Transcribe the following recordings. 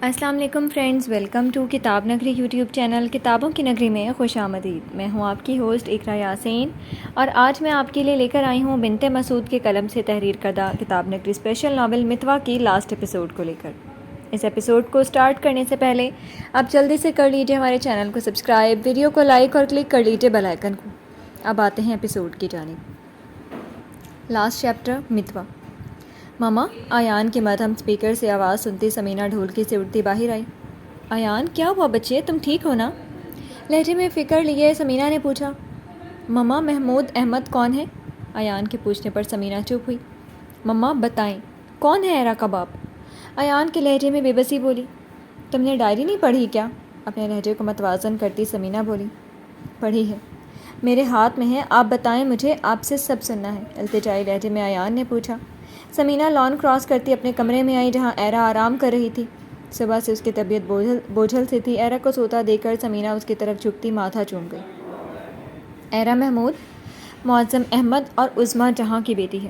السلام علیکم friends, welcome to کتاب نگری یوٹیوب چینل کتابوں کی نگری میں خوش آمدید۔ میں ہوں آپ کی ہوسٹ اقرا یاسین، اور آج میں آپ کے لیے لے کر آئی ہوں بنت مسعود کے قلم سے تحریر کردہ کتاب نگری اسپیشل ناول متوا کی لاسٹ ایپیسوڈ کو لے کر۔ اس ایپیسوڈ کو سٹارٹ کرنے سے پہلے آپ جلدی سے کر لیجئے ہمارے چینل کو سبسکرائب، ویڈیو کو لائک اور کلک کر لیجئے بیل آئیکن کو۔ اب آتے ہیں ایپیسوڈ کی جانب۔ Last chapter متوا۔ ماما، ایان کے مدھم اسپیکر سے آواز سنتی سمینہ ڈھولکی سے اٹھتی باہر آئی۔ ایان، کیا ہوا بچے، تم ٹھیک ہو نا؟ لہجے میں فکر لیے سمینہ نے پوچھا۔ مما، محمود احمد کون ہے؟ ایان کے پوچھنے پر سمینہ چپ ہوئی۔ مما بتائیں، کون ہے ایرا کا باپ؟ ایان کے لہجے میں بے بسی بولی۔ تم نے ڈائری نہیں پڑھی کیا؟ اپنے لہجے کو متوازن کرتی سمینہ بولی۔ پڑھی ہے، میرے ہاتھ میں ہے، آپ بتائیں مجھے، آپ سے سب سننا ہے، التجائی لہجے میں ایان نے پوچھا۔ سمینہ لان کراس کرتی اپنے کمرے میں آئی جہاں ایرا آرام کر رہی تھی۔ صبح سے اس کی طبیعت بوجھل سی تھی۔ ایرا کو سوتا دیکھ کر سمینہ اس کی طرف جھکتی ماتھا چوم گئی۔ ایرا محمود معظم احمد اور عظمیٰ جہاں کی بیٹی ہے،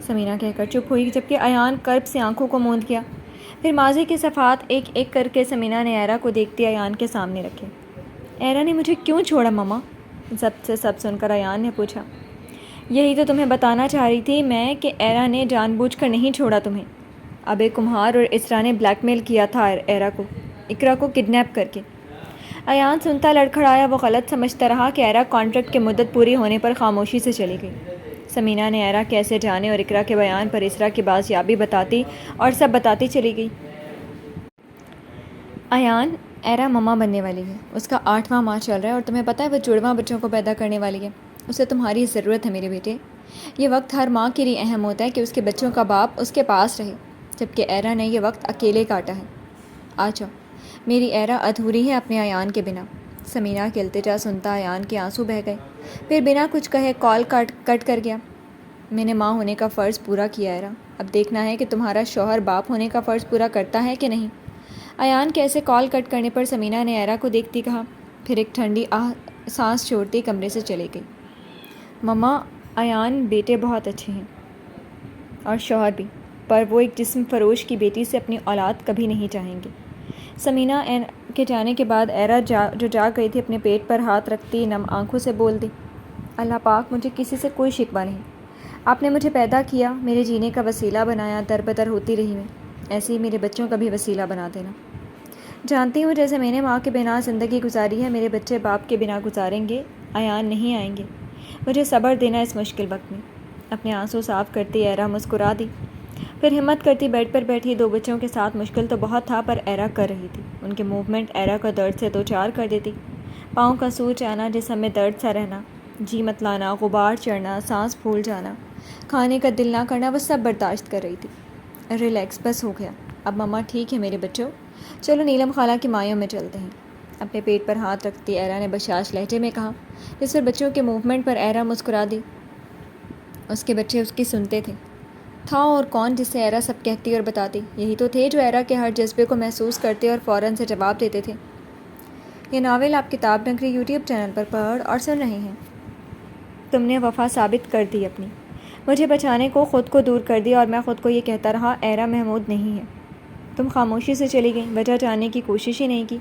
سمینہ کہہ کر چپ ہوئی، جبکہ ایان کرب سے آنکھوں کو موند کیا۔ پھر ماضی کے صفحات ایک ایک کر کے سمینہ نے ایرا کو دیکھتی ایان کے سامنے رکھے۔ ایرا نے مجھے کیوں چھوڑا مما؟ ضبط سے سب سن کر ایان نے پوچھا۔ یہی تو تمہیں بتانا چاہ رہی تھی میں کہ ایرا نے جان بوجھ کر نہیں چھوڑا تمہیں۔ ابے کمہار اور اسرا نے بلیک میل کیا تھا ایرا کو، اقرا کو کڈنیپ کر کے۔ ایان سنتا لڑکھڑایا، وہ غلط سمجھتا رہا کہ ایرا کانٹریکٹ کی مدت پوری ہونے پر خاموشی سے چلی گئی۔ سمینہ نے ایرا کیسے جانے اور اقرا کے بیان پر اسرا کی بازیابی بتاتی اور سب بتاتی چلی گئی۔ ایان، ایرا مما بننے والی ہے، اس کا 8واں ماہ چل رہا ہے، اور تمہیں پتہ ہے وہ جڑواں بچوں کو پیدا کرنے والی ہے۔ اسے تمہاری ضرورت ہے میرے بیٹے۔ یہ وقت ہر ماں کے لیے اہم ہوتا ہے کہ اس کے بچوں کا باپ اس کے پاس رہے، جبکہ ایرا نے یہ وقت اکیلے کاٹا ہے۔ آجا، میری ایرا ادھوری ہے اپنے ایان کے بنا۔ سمینہ کی التجا سنتا ایان کے آنسو بہہ گئے، پھر بنا کچھ کہے کال کٹ کر گیا۔ میں نے ماں ہونے کا فرض پورا کیا ایرا، اب دیکھنا ہے کہ تمہارا شوہر باپ ہونے کا فرض پورا کرتا ہے کہ نہیں۔ ایان کے ایسے کال کٹ کرنے پر سمینہ نے ایرا کو دیکھتی کہا، پھر ایک ٹھنڈی سانس چھوڑتی کمرے سے چلی گئی۔ مما، ایان بیٹے بہت اچھے ہیں اور شوہر بھی، پر وہ ایک جسم فروش کی بیٹی سے اپنی اولاد کبھی نہیں چاہیں گے۔ سمینہ کے جانے کے بعد ایرا جو جاگ گئی تھی اپنے پیٹ پر ہاتھ رکھتی نم آنکھوں سے بول دی، اللہ پاک، مجھے کسی سے کوئی شکوہ نہیں۔ آپ نے مجھے پیدا کیا، میرے جینے کا وسیلہ بنایا، در بدر ہوتی رہی میں، ایسے ہی میرے بچوں کا بھی وسیلہ بنا دینا۔ جانتی ہوں جیسے میں نے ماں کے بنا زندگی گزاری ہے، میرے بچے باپ کے بنا گزاریں گے، ایان نہیں آئیں گے۔ مجھے صبر دینا اس مشکل وقت میں۔ اپنے آنسو صاف کرتی ایرا مسکرا دی، پھر ہمت کرتی بیڈ پر بیٹھی۔ 2 بچوں کے ساتھ مشکل تو بہت تھا، پر ایرا کر رہی تھی۔ ان کے موومنٹ ایرا کو درد سے دوچار کر دیتی۔ پاؤں کا سوج آنا، جسم میں درد سا رہنا، جی متلانا، غبار چڑھنا، سانس پھول جانا، کھانے کا دل نہ کرنا، وہ سب برداشت کر رہی تھی۔ ریلیکس، بس ہو گیا، اب مما ٹھیک ہے میرے بچوں، چلو نیلم خالہ کی مایوں میں چلتے ہیں۔ اپنے پیٹ پر ہاتھ رکھتی ایرا نے بشاش لہجے میں کہا، جس پر بچوں کے موومنٹ پر ایرا مسکرا دی۔ اس کے بچے اس کی سنتے تھے۔ تھا اور کون جسے ایرا سب کہتی اور بتاتی؟ یہی تو تھے جو ایرا کے ہر جذبے کو محسوس کرتے اور فوراً سے جواب دیتے تھے۔ یہ ناول آپ کتاب نگری یوٹیوب چینل پر پڑھ اور سن رہے ہیں۔ تم نے وفا ثابت کر دی اپنی، مجھے بچانے کو خود کو دور کر دیا، اور میں خود کو یہ کہتا رہا ایرا محمود نہیں ہے۔ تم خاموشی سے چلی گئی، وجہ جاننے کی کوشش ہی نہیں کی،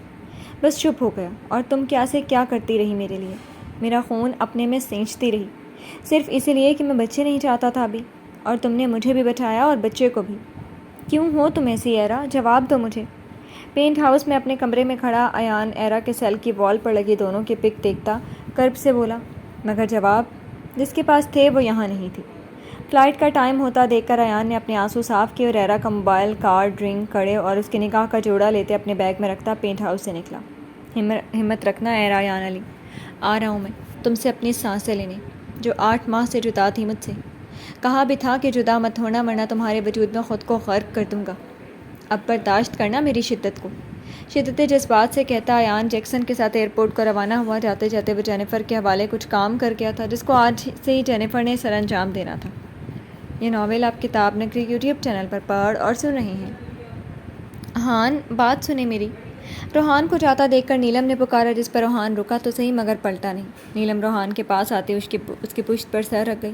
بس چپ ہو گیا، اور تم کیا سے کیا کرتی رہی میرے لیے، میرا خون اپنے میں سینچتی رہی، صرف اسی لیے کہ میں بچے نہیں چاہتا تھا ابھی، اور تم نے مجھے بھی بچایا اور بچے کو بھی۔ کیوں ہو تم ایسی ایرا؟ جواب دو مجھے۔ پینٹ ہاؤس میں اپنے کمرے میں کھڑا ایان ایرا کے سیل کی وال پر لگی دونوں کی پک دیکھتا کرب سے بولا، مگر جواب جس کے پاس تھے وہ یہاں نہیں تھی۔ فلائٹ کا ٹائم ہوتا دیکھ کر ایان نے اپنے آنسو صاف کیے، اور ایرا کا موبائل، کارڈ، رنگ، کڑے اور اس کے نکاح کا جوڑا لیتے اپنے بیگ میں رکھتا پینٹ ہاؤس سے نکلا۔ ہمت رکھنا ایرا ایان علی، آ رہا ہوں میں تم سے اپنی سانسیں لینے، جو 8 ماہ سے جدا تھی مجھ سے۔ کہا بھی تھا کہ جدا مت ہونا، ورنہ تمہارے وجود میں خود کو غرق کر دوں گا۔ اب برداشت کرنا میری شدت کو۔ شدت جذبات سے کہتا ایان جیکسن کے ساتھ ایئرپورٹ کو روانہ ہوا۔ جاتے جاتے وہ جینیفر کے حوالے کچھ کام کر گیا تھا، جس کو آج سے ہی جینیفر نے سر انجام دینا تھا۔ یہ ناول آپ کتاب نگری یوٹیوب چینل پر پڑھ اور سن رہے ہیں۔ روحان، بات سنیں میری۔ روحان کو جاتا دیکھ کر نیلم نے پکارا، جس پر روحان رکا تو صحیح مگر پلٹا نہیں۔ نیلم روحان کے پاس آتے اس کی پشت پر سر رکھ گئی۔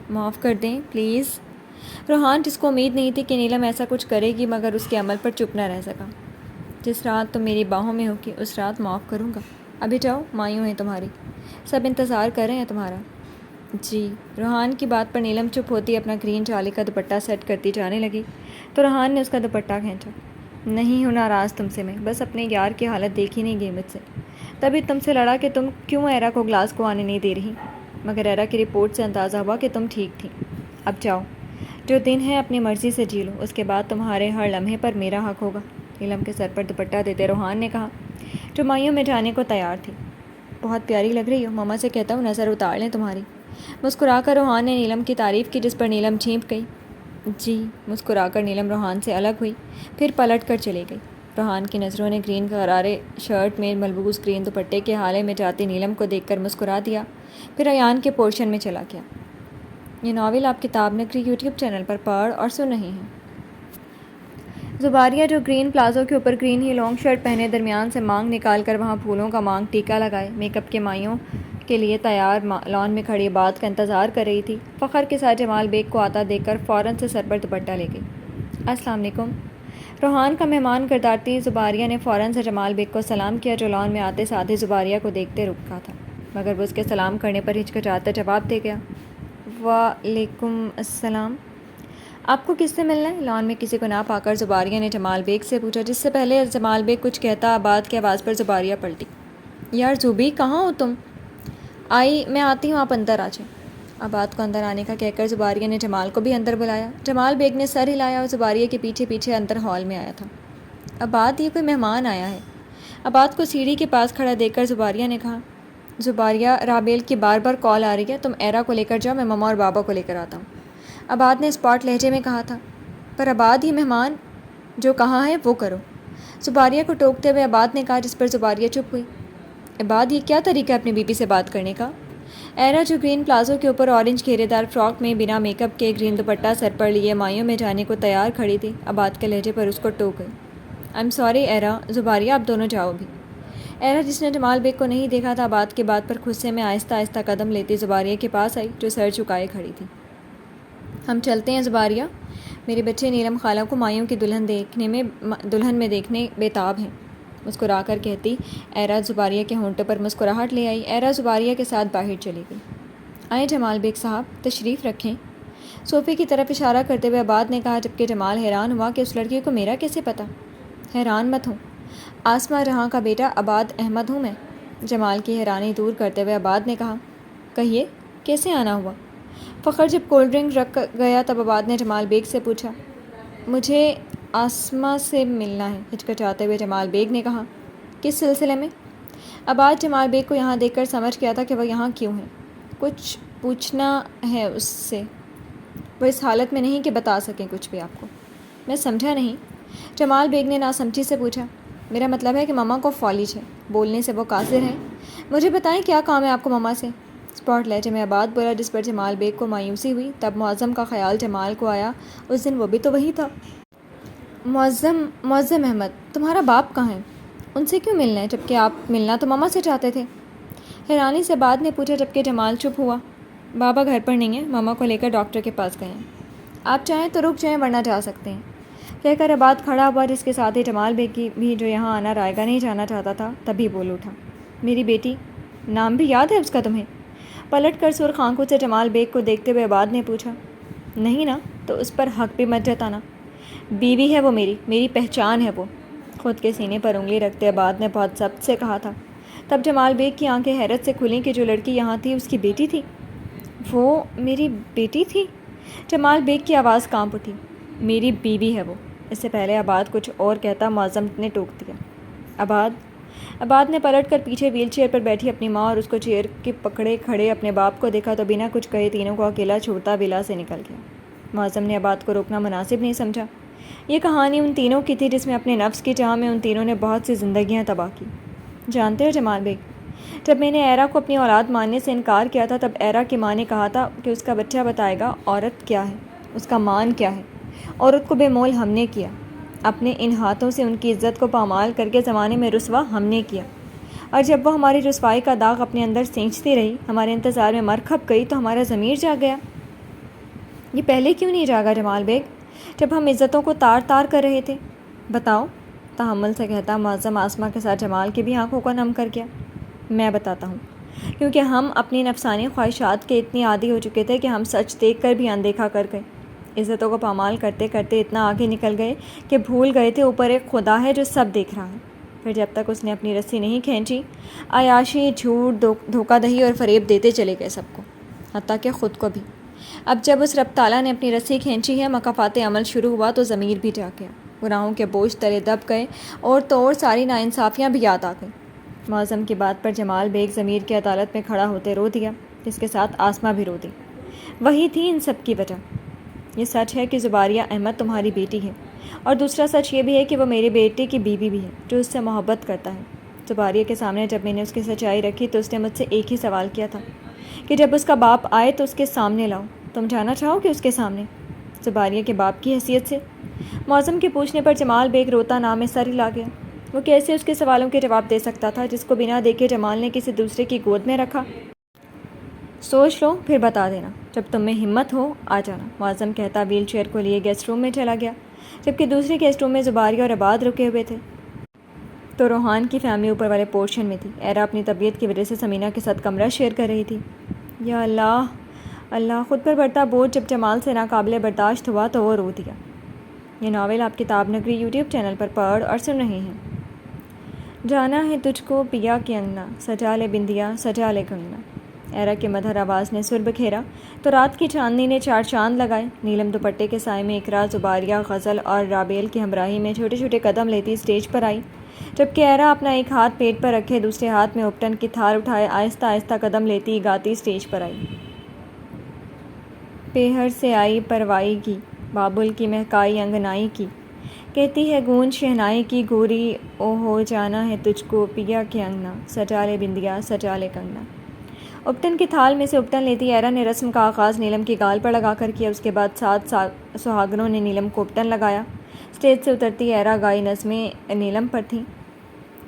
معاف کر دیں پلیز۔ روحان، جس کو امید نہیں تھی کہ نیلم ایسا کچھ کرے گی، مگر اس کے عمل پر چپ نہ رہ سکا۔ جس رات تم میری باہوں میں ہو کہ اس رات معاف کروں گا۔ ابھی جاؤ، مایوں ہیں تمہاری، سب انتظار کر رہے ہیں تمہارا۔ جی۔ روحان کی بات پر نیلم چپ ہوتی اپنا گرین جالی کا دوپٹہ سیٹ کرتی جانے لگی تو روحان نے اس کا دوپٹہ کھینچا۔ نہیں ہوں ناراض تم سے میں، بس اپنے یار کی حالت دیکھ ہی نہیں گئی مجھ سے، تبھی تم سے لڑا کہ تم کیوں ایرا کو گلاس کو آنے نہیں دے رہی، مگر ایرا کی رپورٹ سے اندازہ ہوا کہ تم ٹھیک تھی۔ اب جاؤ، جو دن ہے اپنی مرضی سے جی لو، اس کے بعد تمہارے ہر لمحے پر میرا حق ہوگا۔ نیلم کے سر پر دوپٹہ دیتے روحان نے کہا، جو مایوں میں جانے کو تیار تھی۔ بہت پیاری لگ رہی ہو، ماما سے کہتا ہوں نظر اتار لیں تمہاری۔ مسکرا کر روحان نے نیلم کی تعریف کی، جس پر نیلم چینپ گئی۔ جی۔ مسکرا کر نیلم روحان سے الگ ہوئی، پھر پلٹ کر چلی گئی۔ روحان کی نظروں نے گرین غرارے شرٹ میں ملبوس گرین دوپٹے کے حالے میں جاتی نیلم کو دیکھ کر مسکرا دیا، پھر ایان کے پورشن میں چلا گیا۔ یہ ناول آپ کتاب نگری یوٹیوب چینل پر پڑھ اور سن رہے ہیں۔ زباریہ جو گرین پلازو کے اوپر گرین ہی لانگ شرٹ پہنے درمیان سے مانگ نکال کر وہاں پھولوں کا مانگ ٹیکا لگائے میک اپ کے مایوں کے لیے تیار لان میں کھڑی بات کا انتظار کر رہی تھی، فخر کے ساتھ جمال بیگ کو آتا دیکھ کر فوراً سے سر پر دوپٹہ لے گئی۔ السلام علیکم۔ روحان کا مہمان کردارتی زباریہ نے فوراً سے جمال بیگ کو سلام کیا، جو لان میں آتے ساتھ ہی زباریہ کو دیکھتے رکا تھا، مگر وہ اس کے سلام کرنے پر ہچکچاتا جواب دے گیا، وعلیکم السلام۔ آپ کو کس سے ملنا ہے؟ لان میں کسی کو نہ پا کر زباریہ نے جمال بیگ سے پوچھا، جس سے پہلے جمال بیگ کچھ کہتا آباد کی آواز پر زباریہ پلٹی۔ یار زوبی، کہاں ہو تم؟ میں آتی ہوں، آپ اندر آ جائیں۔ آباد کو اندر آنے کا کہہ کر زباریہ نے جمال کو بھی اندر بلایا۔ جمال بیگ نے سر ہلایا اور زباریہ کے پیچھے پیچھے اندر ہال میں آیا تھا۔ آباد، یہ کوئی مہمان آیا ہے۔ آباد کو سیڑھی کے پاس کھڑا دیکھ کر زباریہ نے کہا، زباریہ، رابیل کی بار بار کال آ رہی ہے، تم ایرا کو لے کر جاؤ، میں مما اور بابا کو لے کر آتا ہوں۔ آباد نے اسپاٹ لہجے میں کہا تھا۔ پر آباد، یہ مہمان جو کہاں ہے وہ کرو، زباریہ کو ٹوکتے ہوئے آباد نے کہا، جس پر زباریہ چپ ہوئی۔ آباد، یہ کیا طریقہ ہے اپنی بیوی سے بات کرنے کا؟ ایرا جو گرین پلازو کے اوپر اورنج گھیرے دار فراک میں بنا میک اپ کے گرین دوپٹہ سر پر لیے مایوں میں جانے کو تیار کھڑی تھی، آباد کے لہجے پر اس کو ٹوک گئی۔ آئی ایم سوری ایرا، زباریہ آپ دونوں جاؤ بھی۔ ایرا، جس نے جمال بیگ کو نہیں دیکھا تھا، آباد کی بات پر غصے میں آہستہ آہستہ قدم لیتی زباریہ کے پاس آئی، جو سر جھکائے کھڑی تھی۔ ہم چلتے ہیں زباریہ، میرے بچے نیلم خالہ کو مایوں کی دلہن میں دیکھنے بےتاب ہیں، مسکرا کر کہتی ایرا زباریہ کے ہونٹوں پر مسکراہٹ لے آئی۔ ایرا زباریہ کے ساتھ باہر چلی گئی۔ آئیں جمال بیگ صاحب، تشریف رکھیں، صوفے کی طرف اشارہ کرتے ہوئے آباد نے کہا، جبکہ جمال حیران ہوا کہ اس لڑکی کو میرا کیسے پتہ۔ حیران مت ہوں، آسماں جہاں کا بیٹا آباد احمد ہوں میں۔ جمال کی حیرانی دور کرتے ہوئے آباد نے کہا، کہیے کیسے آنا ہوا؟ فخر جب کولڈ ڈرنک رکھ گیا تب آباد نے جمال بیگ سے پوچھا، مجھے آسماں سے ملنا ہے، ہچکچاتے ہوئے جمال بیگ نے کہا۔ کس سلسلے میں؟ آباد جمال بیگ کو یہاں دیکھ کر سمجھ گیا تھا کہ وہ یہاں کیوں ہے۔ کچھ پوچھنا ہے اس سے، وہ اس حالت میں نہیں کہ بتا سکیں کچھ بھی آپ کو۔ میں سمجھا نہیں، جمال بیگ نے ناسمجھی سے پوچھا۔ میرا مطلب ہے کہ مما کو فالج ہے، بولنے سے وہ قاصر ہیں، مجھے بتائیں کیا کام ہے آپ کو مما سے؟ اسپاٹ لہجے میں آباد بولا، جس پر جمال بیگ کو مایوسی ہوئی۔ تب معظم کا خیال جمال کو آیا، اس دن وہ بھی تو وہی تھا۔ معظم احمد، تمہارا باپ کہاں ہے؟ ان سے کیوں ملنا ہے، جبکہ آپ ملنا تو مما سے چاہتے تھے؟ حیرانی سے آباد نے پوچھا، جبکہ جمال چپ ہوا۔ بابا گھر پر نہیں ہے، مما کو لے کر ڈاکٹر کے پاس گئے ہیں، آپ چاہیں تو رک جائیں ورنہ جا سکتے ہیں، کہہ کر آباد کھڑا ہوا، جس کے ساتھ ہی جمال بیگ بھی، جو یہاں آنا رائے گا نہیں جانا چاہتا تھا، تبھی بول اٹھا، میری بیٹی، نام بھی یاد ہے اس کا تمہیں؟ پلٹ کر سرخ آنکھوں سے جمال بیگ کو دیکھتے ہوئے آباد نے پوچھا۔ نہیں نا، تو اس پر حق بھی مت جتانا، بیوی ہے وہ، میری پہچان ہے وہ، خود کے سینے پر انگلی رکھتے آباد نے بہت ضبط سے کہا تھا۔ تب جمال بیگ کی آنکھیں حیرت سے کھلیں کہ جو لڑکی یہاں تھی اس کی بیٹی تھی۔ وہ میری بیٹی تھی؟ جمال بیگ کی آواز کانپ اٹھی۔ میری بیوی ہے وہ۔ اس سے پہلے آباد کچھ اور کہتا معظم نے ٹوک دیا۔ آباد نے پلٹ کر پیچھے ویل چیئر پر بیٹھی اپنی ماں اور اس کو چیئر کے پکڑے کھڑے اپنے باپ کو دیکھا تو بنا کچھ کہے تینوں کو اکیلا چھوڑتا ولا سے نکل گیا۔ معظم نے آباد کو روکنا مناسب نہیں سمجھا۔ یہ کہانی ان تینوں کی تھی، جس میں اپنے نفس کی چاہ میں ان تینوں نے بہت سی زندگیاں تباہ کی۔ جانتے ہو جمال بیگ، جب میں نے ایرا کو اپنی اولاد ماننے سے انکار کیا تھا، تب ایرا کی ماں نے کہا تھا کہ اس کا بچہ بتائے گا عورت کیا ہے، اس کا مان کیا ہے۔ عورت کو بے مول ہم نے کیا، اپنے ان ہاتھوں سے ان کی عزت کو پامال کر کے زمانے میں رسوا ہم نے کیا، اور جب وہ ہماری رسوائی کا داغ اپنے اندر سینچتی رہی، ہمارے انتظار میں مر کھپ گئی، تو ہمارا ضمیر جاگ گیا۔ یہ پہلے کیوں نہیں جاگا جمال بیگ، جب ہم عزتوں کو تار تار کر رہے تھے؟ بتاؤ، تحمل سے کہتا معظم آسما کے ساتھ جمال کی بھی آنکھوں کو نم کر گیا۔ میں بتاتا ہوں، کیونکہ ہم اپنی نفسانی خواہشات کے اتنی عادی ہو چکے تھے کہ ہم سچ دیکھ کر بھی اندیکھا کر گئے، عزتوں کو پامال کرتے کرتے اتنا آگے نکل گئے کہ بھول گئے تھے اوپر ایک خدا ہے جو سب دیکھ رہا ہے۔ پھر جب تک اس نے اپنی رسی نہیں کھینچی، عیاشی، جھوٹ، دھوکہ دہی اور فریب دیتے چلے گئے سب کو، حتیٰ کہ خود کو بھی۔ اب جب اس رب تعالیٰ نے اپنی رسی کھینچی ہے، مکافات عمل شروع ہوا تو ضمیر بھی جاگ گیا، گناہوں کے بوجھ تلے دب گئے اور تو اور ساری ناانصافیاں بھی یاد آ گئیں۔ معظم کی بات پر جمال بیگ ضمیر کی عدالت میں کھڑا ہوتے رو دیا، جس کے ساتھ آسما بھی رو دی۔ وہی تھی ان سب کی وجہ۔ یہ سچ ہے کہ زباریہ احمد تمہاری بیٹی ہے، اور دوسرا سچ یہ بھی ہے کہ وہ میرے بیٹے کی بیوی بھی ہے جو اس سے محبت کرتا ہے۔ زباریہ کے سامنے جب میں نے اس کی سچائی رکھی تو اس نے مجھ سے ایک ہی سوال کیا تھا کہ جب اس کا باپ آئے تو اس کے سامنے لاؤ۔ تم جانا چاہو کہ اس کے سامنے؟ زباریہ کے باپ کی حیثیت سے؟ معظم کے پوچھنے پر جمال بیگ روتا نام میں سر ہلا گیا۔ وہ کیسے اس کے سوالوں کے جواب دے سکتا تھا جس کو بنا دیکھے جمال نے کسی دوسرے کی گود میں رکھا؟ سوچ لو پھر بتا دینا، جب تم میں ہمت ہو آ جانا، معظم کہتا ویل چیئر کو لیے گیسٹ روم میں چلا گیا، جبکہ دوسرے گیسٹ روم میں زباریہ اور عباد رکے ہوئے تھے۔ تو روحان کی فیملی اوپر والے پورشن میں تھی۔ ایرا اپنی طبیعت کی وجہ سے سمینہ کے ساتھ کمرہ شیئر کر رہی تھی۔ یا اللہ اللہ، خود پر بڑھتا بوجھ جب جمال سے ناقابل برداشت ہوا تو وہ رو دیا۔ یہ ناول آپ کتاب نگری یوٹیوب چینل پر پڑھ اور سن رہے ہیں۔ جانا ہے تجھ کو پیا کے انگنا، سجا لے بندیا سجا لے کنگنا۔ ایرا کی مدھر آواز نے سر بکھیرا تو رات کی چاندنی نے چار چاند لگائے۔ نیلم دوپٹے کے سائے میں اقرا، زباریہ، غزل اور رابیل کی ہمراہی میں چھوٹے چھوٹے قدم لیتی اسٹیج پر آئی، جبکہ ایرا اپنا ایک ہاتھ پیٹ پر رکھے دوسرے ہاتھ میں اپٹن کی تھال اٹھائے آہستہ آہستہ قدم لیتی گاتی اسٹیج پر آئی۔ پیہر سے آئی پروائی کی، بابل کی مہکائی انگنائی کی، کہتی ہے گونج شہنائی کی گوری او ہو جانا ہے تجھ کو پیا کے انگنا، سجا لے بندیا سجا لے کنگنا۔ اپٹن کی تھال میں سے اپٹن لیتی ایرا نے رسم کا آغاز نیلم کی گال پر لگا کر کیا۔ اس کے بعد 7 سہاگنوں نے نیلم کو اپٹن لگایا۔ اسٹیج سے اترتی ایرا گائی نظمیں نیلم پر تھیں۔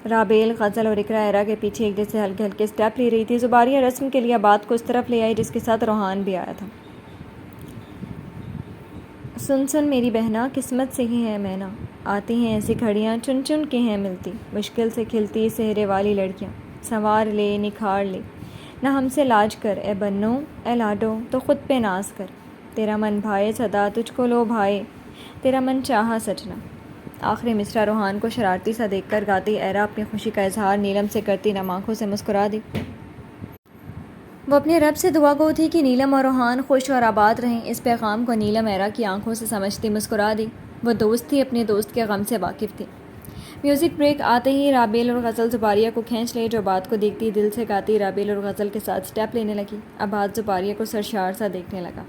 رابیل، غزل اور اقرا ایرا کے پیچھے ایک جیسے ہلکے ہلکے اسٹیپ لے رہی تھی۔ زباریہ رسم کے لیے عباد کو اس طرف لے آئی جس کے ساتھ روحان بھی آیا تھا۔ سن سن میری بہنا، قسمت سے ہی ہے مینا، آتی ہیں ایسی گھڑیاں چن چن کے ہیں ملتی، مشکل سے کھلتی سہرے والی لڑکیاں، سنوار لے نکھار لے، نہ ہم سے لاج کر اے بنو اے لاڈو تو خود پہ ناز کر، تیرا من بھائے صدا تجھ کو لو بھائے، تیرا من چاہا سجنا۔ آخری مصرع روحان کو شرارتی سا دیکھ کر گاتی ایرا اپنی خوشی کا اظہار نیلم سے کرتی نم آنکھوں سے مسکرا دی۔ وہ اپنے رب سے دعا گو تھی کہ نیلم اور روحان خوش اور آباد رہیں۔ اس پیغام کو نیلم ایرا کی آنکھوں سے سمجھتی مسکرا دی۔ وہ دوست تھی، اپنے دوست کے غم سے واقف تھی۔ میوزک بریک آتے ہی رابیل اور غزل زباریہ کو کھینچ لے، جو بات کو دیکھتی دل سے گاتی رابیل اور غزل کے ساتھ سٹیپ لینے لگی۔ عباد زباریہ کو سرشار سا دیکھنے لگا۔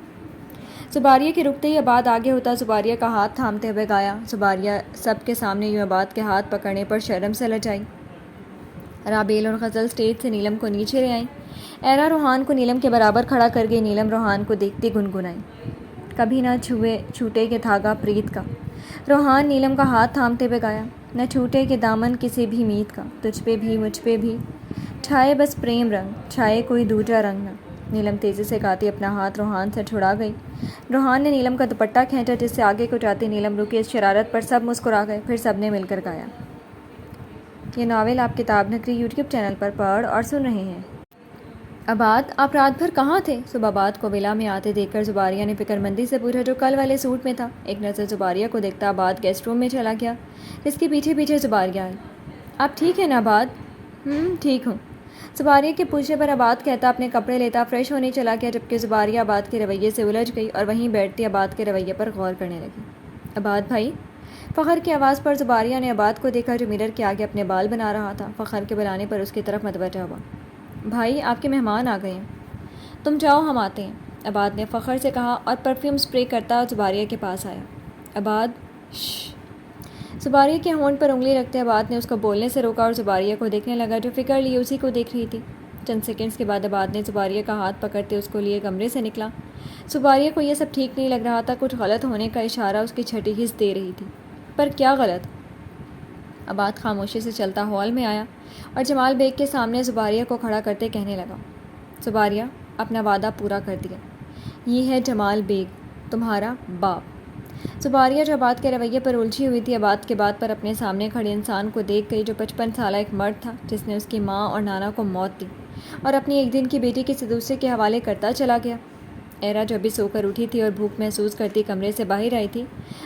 زباریہ کے رکتے ہی عباد آگے ہوتا زباریہ کا ہاتھ تھامتے ہوئے گایا۔ زباریہ سب کے سامنے یوں عباد کے ہاتھ پکڑنے پر شرم سے لجائی۔ رابیل اور غزل اسٹیج سے نیلم کو نیچے لے آئیں۔ ایرا روحان کو نیلم کے برابر کھڑا کر گئی۔ نیلم روحان کو دیکھتی گنگنائی، کبھی نہ چھوٹے کے دھاگا پریت کا۔ روحان نیلم کا ہاتھ تھامتے ہوئے گایا، نہ چھوٹے کے دامن کسی بھی میت کا، تجھ پہ بھی مجھ پہ بھی چھائے بس پریم رنگ، چھائے کوئی دوجا رنگ نہ۔ نیلم تیزی سے گاتی اپنا ہاتھ روحان سے چھڑا گئی۔ روحان نے نیلم کا دوپٹہ کھینچا جس سے آگے کو جاتی نیلم رکی۔ اس شرارت پر سب مسکرا گئے، پھر سب نے مل کر گایا۔ یہ ناول آپ کتاب نگری یوٹیوب چینل پر پڑھ اور سن رہے ہیں۔ عباد، آپ رات بھر کہاں تھے؟ صبح عباد کو ولا میں آتے دیکھ کر زباریہ نے فکر مندی سے پوچھا، جو کل والے سوٹ میں تھا۔ ایک نظر زباریہ کو دیکھتا عباد گیسٹ روم میں چلا گیا، جس کے پیچھے پیچھے زباریہ آئی۔ آپ ٹھیک ہیں نا عباد؟ ٹھیک ہوں۔ زباریہ کے پوچھنے پر عباد کہتا اپنے کپڑے لیتا فریش ہونے چلا گیا، جبکہ زباریہ عباد کے رویے سے الجھ گئی اور وہیں بیٹھتی عباد کے رویے پر غور کرنے لگی۔ عباد بھائی، فخر کی آواز پر زباریہ نے عباد کو دیکھا جو مرر کے آگے اپنے بال بنا رہا تھا۔ فخر کے بلانے پر اس کی طرف متوجہ ہوا۔ بھائی، آپ کے مہمان آ گئے ہیں، تم جاؤ ہم آتے ہیں، عباد نے فخر سے کہا اور پرفیوم اسپرے کرتا زباریہ کے پاس آیا۔ عباد، شش۔ زباریہ کے ہونٹ پر انگلی رکھتے عباد نے اس کو بولنے سے روکا اور زباریہ کو دیکھنے لگا جو فکر لیے اسی کو دیکھ رہی تھی۔ چند سیکنڈز کے بعد عباد نے زباریہ کا ہاتھ پکڑتے اس کو لیے کمرے سے نکلا۔ زباریہ کو یہ سب ٹھیک نہیں لگ رہا تھا، کچھ غلط ہونے کا اشارہ اس کی چھٹی حس دے رہی تھی، پر کیا غلط؟ عباد خاموشی سے چلتا ہال میں آیا اور جمال بیگ کے سامنے زباریہ کو کھڑا کرتے کہنے لگا، زباریہ، اپنا وعدہ پورا کر دیا، یہ ہے جمال بیگ، تمہارا باپ۔ زباریہ جو عباد کے رویے پر الجھی ہوئی تھی، عباد کے بات پر اپنے سامنے کھڑے انسان کو دیکھ گئی جو 55 سالہ ایک مرد تھا جس نے اس کی ماں اور نانا کو موت دی اور اپنی ایک دن کی بیٹی کسی دوسرے کے حوالے کرتا چلا گیا۔ ایرا جو ابھی سو کر اٹھی تھی اور بھوک محسوس کرتی کمرے سے باہر آئی تھی،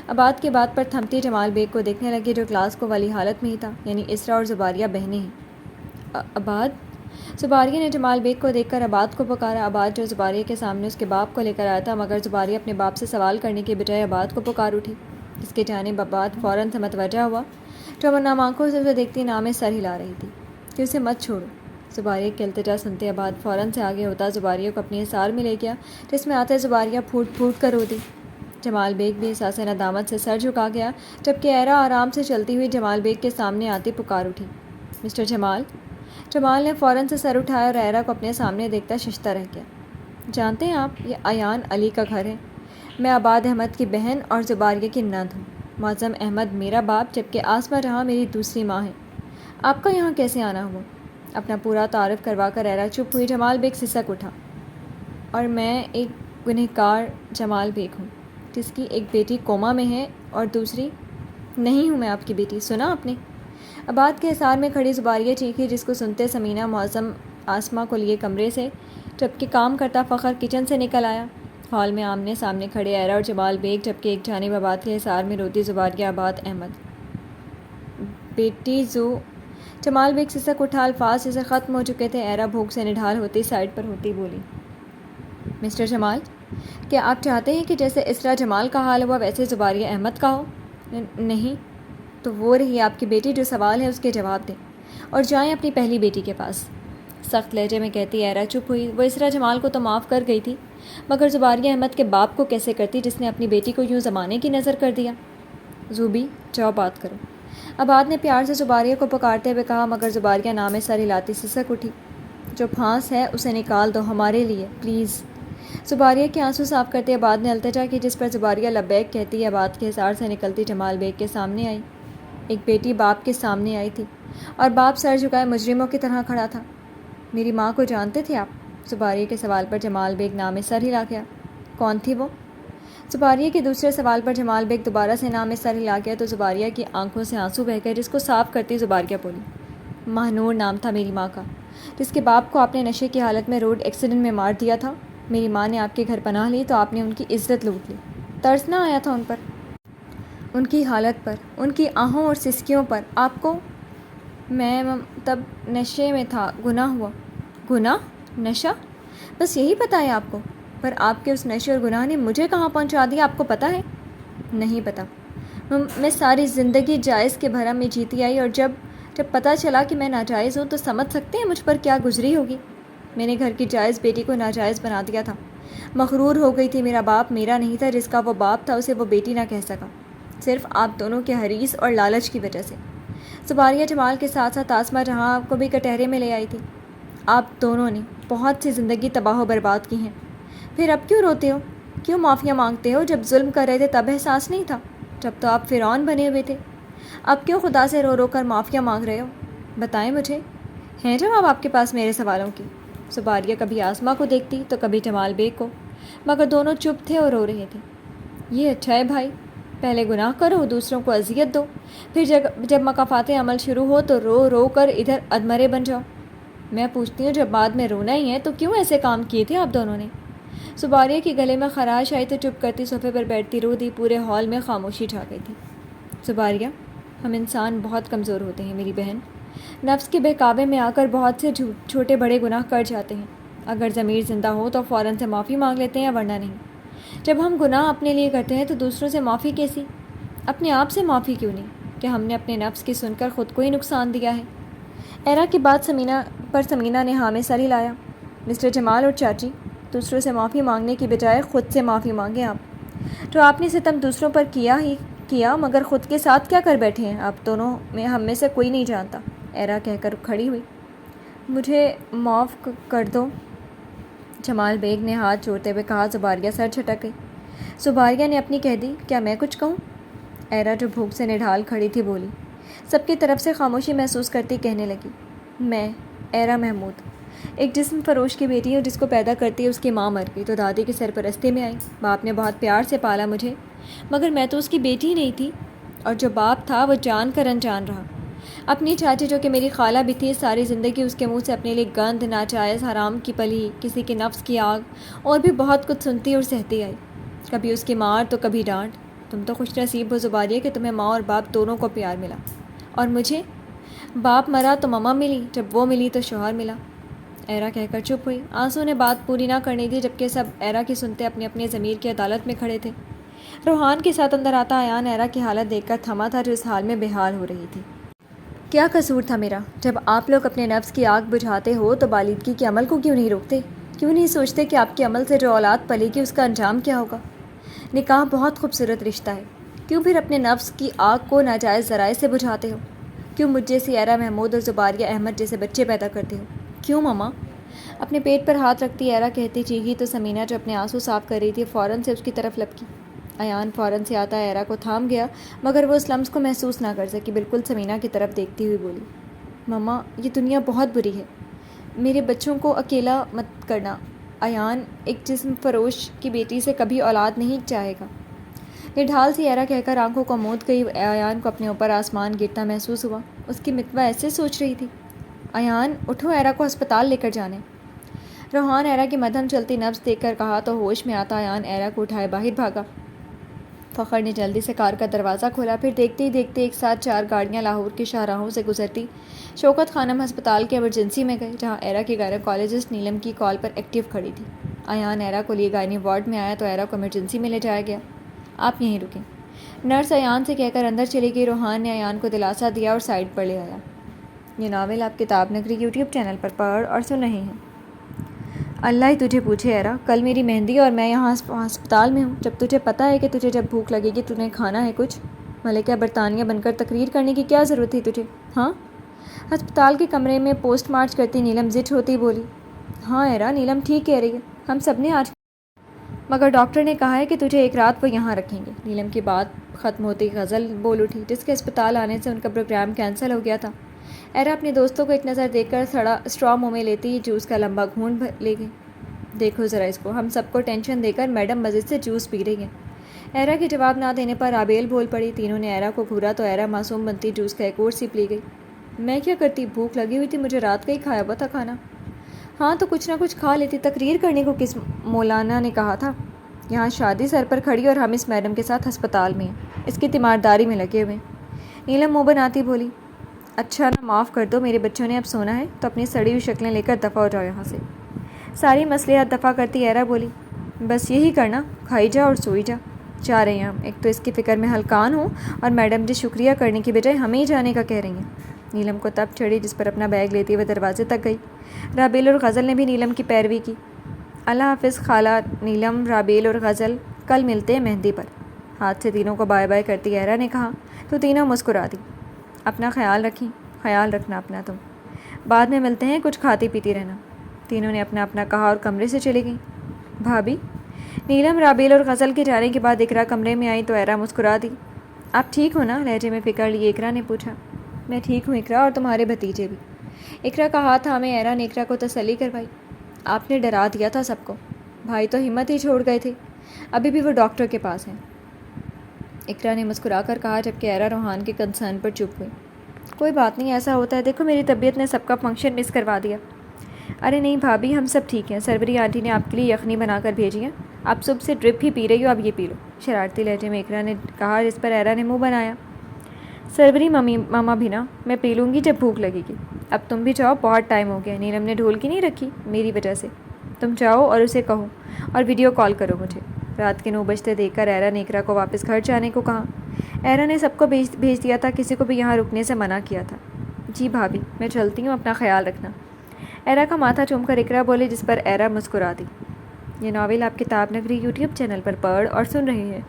عباد کے بات پر تھمتی جمال بیگ کو دیکھنے لگی جو کلاس کو والی حالت میں ہی تھا، یعنی اسرا اور زباریہ بہنیں ہیں۔ عباد؟ زباریہ نے جمال بیگ کو دیکھ کر عباد کو پکارا۔ عباد جو زباریہ کے سامنے اس کے باپ کو لے کر آیا تھا، مگر زباریہ اپنے باپ سے سوال کرنے کے بجائے عباد کو پکار اٹھی، جس کی جانب عباد فوراً سے متوجہ ہوا، جو نام آنکھوں سے اسے دیکھتی نام میں سر ہلا رہی تھی کہ اسے مت چھوڑو۔ زباریہ کی التجا سنتے عباد فوراً سے آگے ہوتا زباریہ کو اپنی حصار میں لے گیا، جس میں آتے زباریہ پھوٹ پھوٹ کر رو دی۔ جمال بیگ بھی احساس ندامت سے سر جھکا گیا، جبکہ ایرا آرام سے چلتی ہوئی جمال بیگ کے سامنے آتی پکار اٹھی، مسٹر جمال۔ جمال نے فوراً سے سر اٹھایا اور ایرا کو اپنے سامنے دیکھتا ششتہ رہ گیا۔ جانتے ہیں آپ، یہ ایان علی کا گھر ہے۔ میں عباد احمد کی بہن اور زباریہ کی نند ہوں۔ معظم احمد میرا باپ، جبکہ آسمہ جہاں میری دوسری ماں ہے۔ آپ کا یہاں کیسے آنا ہوا؟ اپنا پورا تعارف کروا کر ایرا چپ ہوئی۔ جمال بیگ سسک اٹھا، اور میں ایک گنہگار جمال بیگ ہوں، جس کی ایک بیٹی کوما میں ہے اور دوسری نہیں ہوں میں آپ کی بیٹی، سنا آپ نے؟ عباد کے حصار میں کھڑی زباریہ چیخی، جس کو سنتے سمینہ معظم آسمہ کو لیے کمرے سے، جبکہ کام کرتا فخر کچن سے نکل آیا۔ ہال میں آمنے سامنے کھڑے ایرا اور جمال بیگ، جبکہ ایک جانب عباد کے حصار میں روتی زباریہ، عباد احمد بیٹی جمال بیگ سسک اٹھا، الفاظ جیسے ختم ہو چکے تھے۔ ایرا بھوک سے نڈھال ہوتی سائڈ پر ہوتی بولی، مسٹر جمال، کیا آپ چاہتے ہیں کہ جیسے اسرا جمال کا حال ہوا ویسے زباریہ احمد کا ہو؟ نہیں تو وہ رہی آپ کی بیٹی، جو سوال ہے اس کے جواب دیں اور جائیں اپنی پہلی بیٹی کے پاس، سخت لہجے میں کہتی ایرا چپ ہوئی۔ وہ اسرا جمال کو تو معاف کر گئی تھی، مگر زباریہ احمد کے باپ کو کیسے کرتی جس نے اپنی بیٹی کو یوں زمانے کی نظر کر دیا؟ زوبی، جاؤ بات کرو، عباد نے پیار سے زباریہ کو پکارتے ہوئے کہا، مگر زباریہ نام سر ہلاتی سسک اٹھی۔ جو پھانس ہے اسے نکال دو ہمارے لیے، پلیز۔ زباریہ کے آنسو صاف کرتے عباد نے التجا کی، جس پر زباریہ لبیک کہتی عباد کے حصار سے نکلتی جمال بیگ کے سامنے آئی۔ ایک بیٹی باپ کے سامنے آئی تھی اور باپ سر جھکائے مجرموں کی طرح کھڑا تھا۔ میری ماں کو جانتے تھے آپ؟ زباریہ کے سوال پر جمال بیگ نام سر ہلا گیا۔ کون تھی وہ؟ زباریہ کے دوسرے سوال پر جمال بیگ دوبارہ سے نام سر ہلا گیا تو زباریہ کی آنکھوں سے آنسو بہہ گئے، جس کو صاف کرتی زباریہ بولی، ماہنور نام تھا میری ماں کا، جس کے باپ کو آپ نے نشے کی حالت میں روڈ ایکسیڈنٹ میں مار دیا تھا۔ میری ماں نے آپ کے گھر پناہ لی تو آپ نے ان کی عزت لوٹ لی۔ ترس نہ آیا تھا ان پر، ان کی حالت پر، ان کی آہوں اور سسکیوں پر آپ کو؟ میں تب نشے میں تھا، گناہ ہوا۔ گناہ؟ نشہ؟ بس یہی پتہ ہے آپ کو؟ پر آپ کے اس نشے اور گناہ نے مجھے کہاں پہنچا دیا، آپ کو پتہ ہے؟ نہیں پتہ۔ میں ساری زندگی جائز کے بھرم میں جیتی آئی، اور جب پتہ چلا کہ میں ناجائز ہوں تو سمجھ سکتے ہیں مجھ پر کیا گزری ہوگی۔ میں نے گھر کی جائز بیٹی کو ناجائز بنا دیا تھا، مغرور ہو گئی تھی۔ میرا باپ میرا نہیں تھا، جس کا وہ باپ تھا اسے وہ بیٹی نہ کہہ سکا، صرف آپ دونوں کے حریص اور لالچ کی وجہ سے۔ زباریہ جمال کے ساتھ ساتھ آسمہ جہاں کو بھی کٹہرے میں لے آئی تھی۔ آپ دونوں نے بہت سی زندگی تباہ و برباد کی ہیں، پھر اب کیوں روتے ہو، کیوں معافیاں مانگتے ہو؟ جب ظلم کر رہے تھے تب احساس نہیں تھا، جب تو آپ فرعون بنے ہوئے تھے، اب کیوں خدا سے رو رو کر معافیاں مانگ رہے ہو؟ بتائیں مجھے، ہیں جواب آپ کے پاس میرے سوالوں کی؟ زباریہ کبھی آسمہ کو دیکھتی تو کبھی جمال بیگ کو، مگر دونوں چپ تھے اور رو رہے تھے۔ یہ اچھا ہے بھائی، پہلے گناہ کرو، دوسروں کو اذیت دو، پھر جب مکافات عمل شروع ہو تو رو رو کر ادھر ادمرے بن جاؤ۔ میں پوچھتی ہوں، جب بعد میں رونا ہی ہے تو کیوں ایسے کام کیے تھے آپ دونوں نے؟ زباریہ کے گلے میں خراش آئی تو چپ کرتی صوفے پر بیٹھتی رو دی۔ پورے ہال میں خاموشی چھا گئی تھی۔ زباریہ، ہم انسان بہت کمزور ہوتے ہیں میری بہن، نفس کے بہکاوے میں آ کر بہت سے چھوٹے بڑے گناہ کر جاتے ہیں۔ اگر ضمیر زندہ ہو تو فوراً سے معافی مانگ لیتے ہیں، ورنہ نہیں۔ جب ہم گناہ اپنے لیے کرتے ہیں تو دوسروں سے معافی کیسی؟ اپنے آپ سے معافی کیوں نہیں؟ کہ ہم نے اپنے نفس کی سن کر خود کو ہی نقصان دیا ہے؟ ایرا کی بات سمینہ نے ہاں میں سر ہلایا۔ مسٹر جمال اور چاچی، دوسروں سے معافی مانگنے کی بجائے خود سے معافی مانگیں آپ۔ تو آپ نے ستم دوسروں پر کیا، مگر خود کے ساتھ کیا کر بیٹھے ہیں؟ آپ دونوں میں ہم میں سے کوئی نہیں جانتا، ایرا کہہ کر کھڑی ہوئی۔ مجھے معاف کر دو، جمال بیگ نے ہاتھ جوڑتے ہوئے کہا۔ زباریہ سر جھٹک گئی۔ زباریہ نے اپنی کہہ دی، کیا میں کچھ کہوں؟ ایرا جو بھوک سے نڈھال کھڑی تھی بولی، سب کی طرف سے خاموشی محسوس کرتی کہنے لگی، میں ایرا محمود ایک جسم فروش کی بیٹی ہوں، جس کو پیدا کرتی ہے اس کی ماں مر گئی تو دادی کی سرپرستی میں آئی۔ باپ نے بہت پیار سے پالا مجھے، مگر میں تو اس کی بیٹی ہی نہیں تھی، اور جو باپ تھا وہ جان کر انجان رہا۔ اپنی چاچی جو کہ میری خالہ بھی تھی، ساری زندگی اس کے منہ سے اپنے لیے گند، ناجائز حرام کی پلی، کسی کے نفس کی آگ اور بھی بہت کچھ سنتی اور سہتی آئی، کبھی اس کی مار تو کبھی ڈانٹ۔ تم تو خوش نصیب ہو زباریہ کہ تمہیں ماں اور باپ دونوں کو پیار ملا، اور مجھے باپ مرا تو ماما ملی، جب وہ ملی تو شوہر ملا۔ ایرا کہہ کر چپ ہوئی۔ آنسو نے بات پوری نہ کرنی دی، جبکہ سب ایرا کی سنتے اپنے اپنے ضمیر کی عدالت میں کھڑے تھے۔ روحان کے ساتھ اندر آتا ایان ایرا کی حالت دیکھ کر تھما تھا، جو اس حال میں بے حال ہو رہی تھی۔ کیا قصور تھا میرا؟ جب آپ لوگ اپنے نفس کی آگ بجھاتے ہو تو بالیدگی کے عمل کو کیوں نہیں روکتے؟ کیوں نہیں سوچتے کہ آپ کے عمل سے جو اولاد پلے گی اس کا انجام کیا ہوگا؟ نکاح بہت خوبصورت رشتہ ہے، کیوں پھر اپنے نفس کی آگ کو ناجائز ذرائع سے بجھاتے ہو؟ کیوں مجھ جیسی ایرا محمود اور زباریہ احمد جیسے بچے پیدا کرتے ہو؟ کیوں ماما؟ اپنے پیٹ پر ہاتھ رکھتی ایرا کہتی چیخی تو سمینہ جو اپنے آنسو صاف کر رہی تھی فوراً سے اس کی طرف لپکی۔ ایان فوراً سے آتا ایرا کو تھام گیا، مگر وہ اس لمس کو محسوس نہ کر سکی، بالکل سمینہ کی طرف دیکھتی ہوئی بولی، ماما یہ دنیا بہت بری ہے، میرے بچوں کو اکیلا مت کرنا۔ ایان ایک جسم فروش کی بیٹی سے کبھی اولاد نہیں چاہے گا۔ نڈھال سی ایرا کہہ کر آنکھوں کو موند گئی۔ ایان کو اپنے اوپر آسمان گرتا محسوس ہوا۔ اس کی متوا ایسے سوچ رہی تھی۔ ایان اٹھو، ایرا کو ہسپتال لے کر جانے۔ روحان ایرا کی مدھم چلتی نبض دیکھ کر کہا تو ہوش میں آتا ایان ایرا کو اٹھائے باہر بھاگا۔ فخر نے جلدی سے کار کا دروازہ کھولا، پھر دیکھتے ہی دیکھتے ایک ساتھ 4 گاڑیاں لاہور کے شاہراہوں سے گزرتی شوکت خانم ہسپتال کے ایمرجنسی میں گئے، جہاں ایرا کی گائنیکالوجسٹ نیلم کی کال پر ایکٹیو کھڑی تھی۔ ایان ایرا کو لیے گائنی وارڈ میں آیا تو ایرا کو ایمرجنسی میں لے جایا گیا۔ آپ یہیں رکیں، نرس ایان سے کہہ کر اندر چلی گئی۔ روحان نے ایان کو دلاسا دیا اور سائڈ پر لے آیا۔ یہ ناول آپ کتاب نگری یوٹیوب چینل پر پڑھ اور سن رہے ہیں۔ اللہ ہی تجھے پوچھے ایرا، کل میری مہندی اور میں یہاں ہسپتال میں ہوں، جب تجھے پتہ ہے کہ تجھے جب بھوک لگے گی تجھے کھانا ہے کچھ۔ ملکہ برطانیہ بن کر تقریر کرنے کی کیا ضرورت تھی تجھے؟ ہاں؟ ہسپتال کے کمرے میں پوسٹ مارچ کرتی نیلم زٹ ہوتی بولی۔ ہاں ایرا، نیلم ٹھیک کہہ رہی ہے، ہم سب نے آج، مگر ڈاکٹر نے کہا ہے کہ تجھے ایک رات وہ یہاں رکھیں گے۔ نیلم کی بات ختم ہوتی غزل بول اٹھی، جس کے ہسپتال آنے سے ان کا پروگرام کینسل ہو گیا تھا۔ ایرا اپنے دوستوں کو ایک نظر دیکھ کر اسٹرا منہ میں لیتی جوس کا لمبا گھونٹ لے گئی۔ دیکھو ذرا اس کو، ہم سب کو ٹینشن دے کر میڈم مزے سے جوس پی رہی ہیں۔ ایرا کے جواب نہ دینے پر رابیل بول پڑی۔ تینوں نے ایرا کو گھورا تو ایرا معصوم بنتی جوس کا ایک اور سپ لی گئی۔ میں کیا کرتی، بھوک لگی ہوئی تھی، مجھے رات کا ہی کھایا ہوا تھا کھانا۔ ہاں تو کچھ نہ کچھ کھا لیتی، تقریر کرنے کو کس مولانا نے کہا تھا؟ یہاں شادی سر پر کھڑی اور ہم اس میڈم کے ساتھ ہسپتال میں ہیں، اس کی تیمارداری میں لگے ہوئے۔ نیلم منہ بناتی بولی، اچھا نا معاف کر دو، میرے بچوں نے اب سونا ہے تو اپنی سڑی ہوئی شکلیں لے کر دفع ہو جاؤ یہاں سے۔ ساری مصلحت دفع کرتی ایرا بولی، بس یہی کرنا، کھائی جا اور سوئی جا۔ جا رہے ہیں ہم، ایک تو اس کی فکر میں ہلکان ہوں اور میڈم جی شکریہ کرنے کی بجائے ہمیں ہی جانے کا کہہ رہی ہیں۔ نیلم کو تب چڑھی، جس پر اپنا بیگ لیتی ہوئے دروازے تک گئی۔ رابیل اور غزل نے بھی نیلم کی پیروی کی۔ اللہ حافظ خالہ، نیلم، رابیل اور غزل کل ملتے ہیں مہندی پر۔ ہاتھ سے تینوں کو بائے بائے کرتی ایرا نے کہا تو تینوں مسکرا دی۔ اپنا خیال رکھیں، خیال رکھنا اپنا تم، بعد میں ملتے ہیں، کچھ کھاتی پیتی رہنا۔ تینوں نے اپنا اپنا کہا اور کمرے سے چلی گئیں۔ بھابھی؟ نیلم، رابیل اور غزل کے جانے کے بعد اقرا کمرے میں آئی تو ایرا مسکرا دی۔ آپ ٹھیک ہو نا؟ لہجے میں فکر لیے اقرا نے پوچھا۔ میں ٹھیک ہوں اقرا، اور تمہارے بھتیجے بھی۔ اقرا کا ہاتھ تھامے ایرا نے اقرا کو تسلی کروائی۔ آپ نے ڈرا دیا تھا سب کو، بھائی تو ہمت ہی چھوڑ گئے تھے، ابھی بھی وہ ڈاکٹر کے پاس ہیں، اقرا نے مسکرا کر کہا، جبکہ ایرا روحان کے کنسرن پر چپ ہوئی۔ کوئی بات نہیں، ایسا ہوتا ہے، دیکھو میری طبیعت نے سب کا فنکشن مس کروا دیا۔ ارے نہیں بھابھی، ہم سب ٹھیک ہیں، سربری آنٹی نے آپ کے لیے یخنی بنا کر بھیجی ہے، آپ صبح سے ڈرپ ہی پی رہی ہو، اب یہ پی لو، شرارتی لہجے میں اقرا نے کہا، جس پر ایرا نے منہ بنایا۔ سربری ماما بھی نا، میں پی لوں گی جب بھوک لگے گی، اب تم بھی جاؤ، بہت ٹائم ہو گیا، نیلم نے ڈھول کی نہیں رکھی میری وجہ سے، تم جاؤ اور اسے کہو اور ویڈیو کال کرو مجھے۔ رات کے 9 بجتے دیکھ کر ایرا نے اقرا کو واپس گھر جانے کو کہا۔ ایرا نے سب کو بھیج دیا تھا، کسی کو بھی یہاں رکنے سے منع کیا تھا۔ جی بھابھی، میں چلتی ہوں، اپنا خیال رکھنا۔ ایرا کا ماتھا چوم کر اقرا بولی، جس پر ایرا مسکرا دی۔ یہ ناول آپ کتاب نگری یوٹیوب چینل پر پڑھ اور سن رہے ہیں۔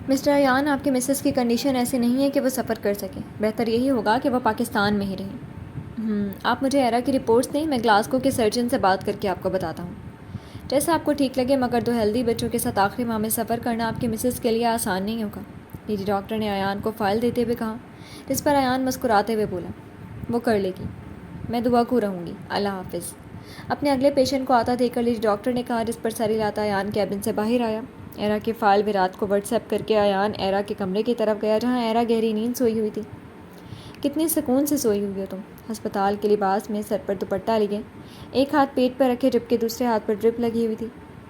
مسٹر ایان، آپ کے مسز کی کنڈیشن ایسی نہیں ہے کہ وہ سفر کر سکیں، بہتر یہی ہوگا کہ وہ پاکستان میں ہی رہیں۔ آپ مجھے ایرا کی رپورٹس دیں، میں گلاسگو کے سرجن سے بات کر کے آپ کو بتاتا ہوں، جیسا آپ کو ٹھیک لگے، مگر 2 ہیلدی بچوں کے ساتھ آخری ماہ میں سفر کرنا آپ کی مسز کے لیے آسان نہیں ہوگا، لیڈی ڈاکٹر نے ایان کو فائل دیتے ہوئے کہا، جس پر ایان مسکراتے ہوئے بولا، وہ کر لے گی، میں دعا کو رہوں گی، اللہ حافظ۔ اپنے اگلے پیشنٹ کو آتا دیکھ کر لیڈی ڈاکٹر نے کہا، جس پر سر ہلاتا ایان کیبن سے باہر آیا۔ ایرا کے فائل بھی رات کو واٹس ایپ کر کے ایان ایرا کے کمرے کی طرف گیا جہاں ایرا گہری نیند سوئی ہوئی تھی۔ کتنی سکون سے سوئی ہوئی ہو تم۔ ہسپتال کے لباس میں سر پر دوپٹہ لیے ایک ہاتھ پیٹ پر رکھے جبکہ دوسرے ہاتھ پر ڈرپ لگی ہوئی تھی۔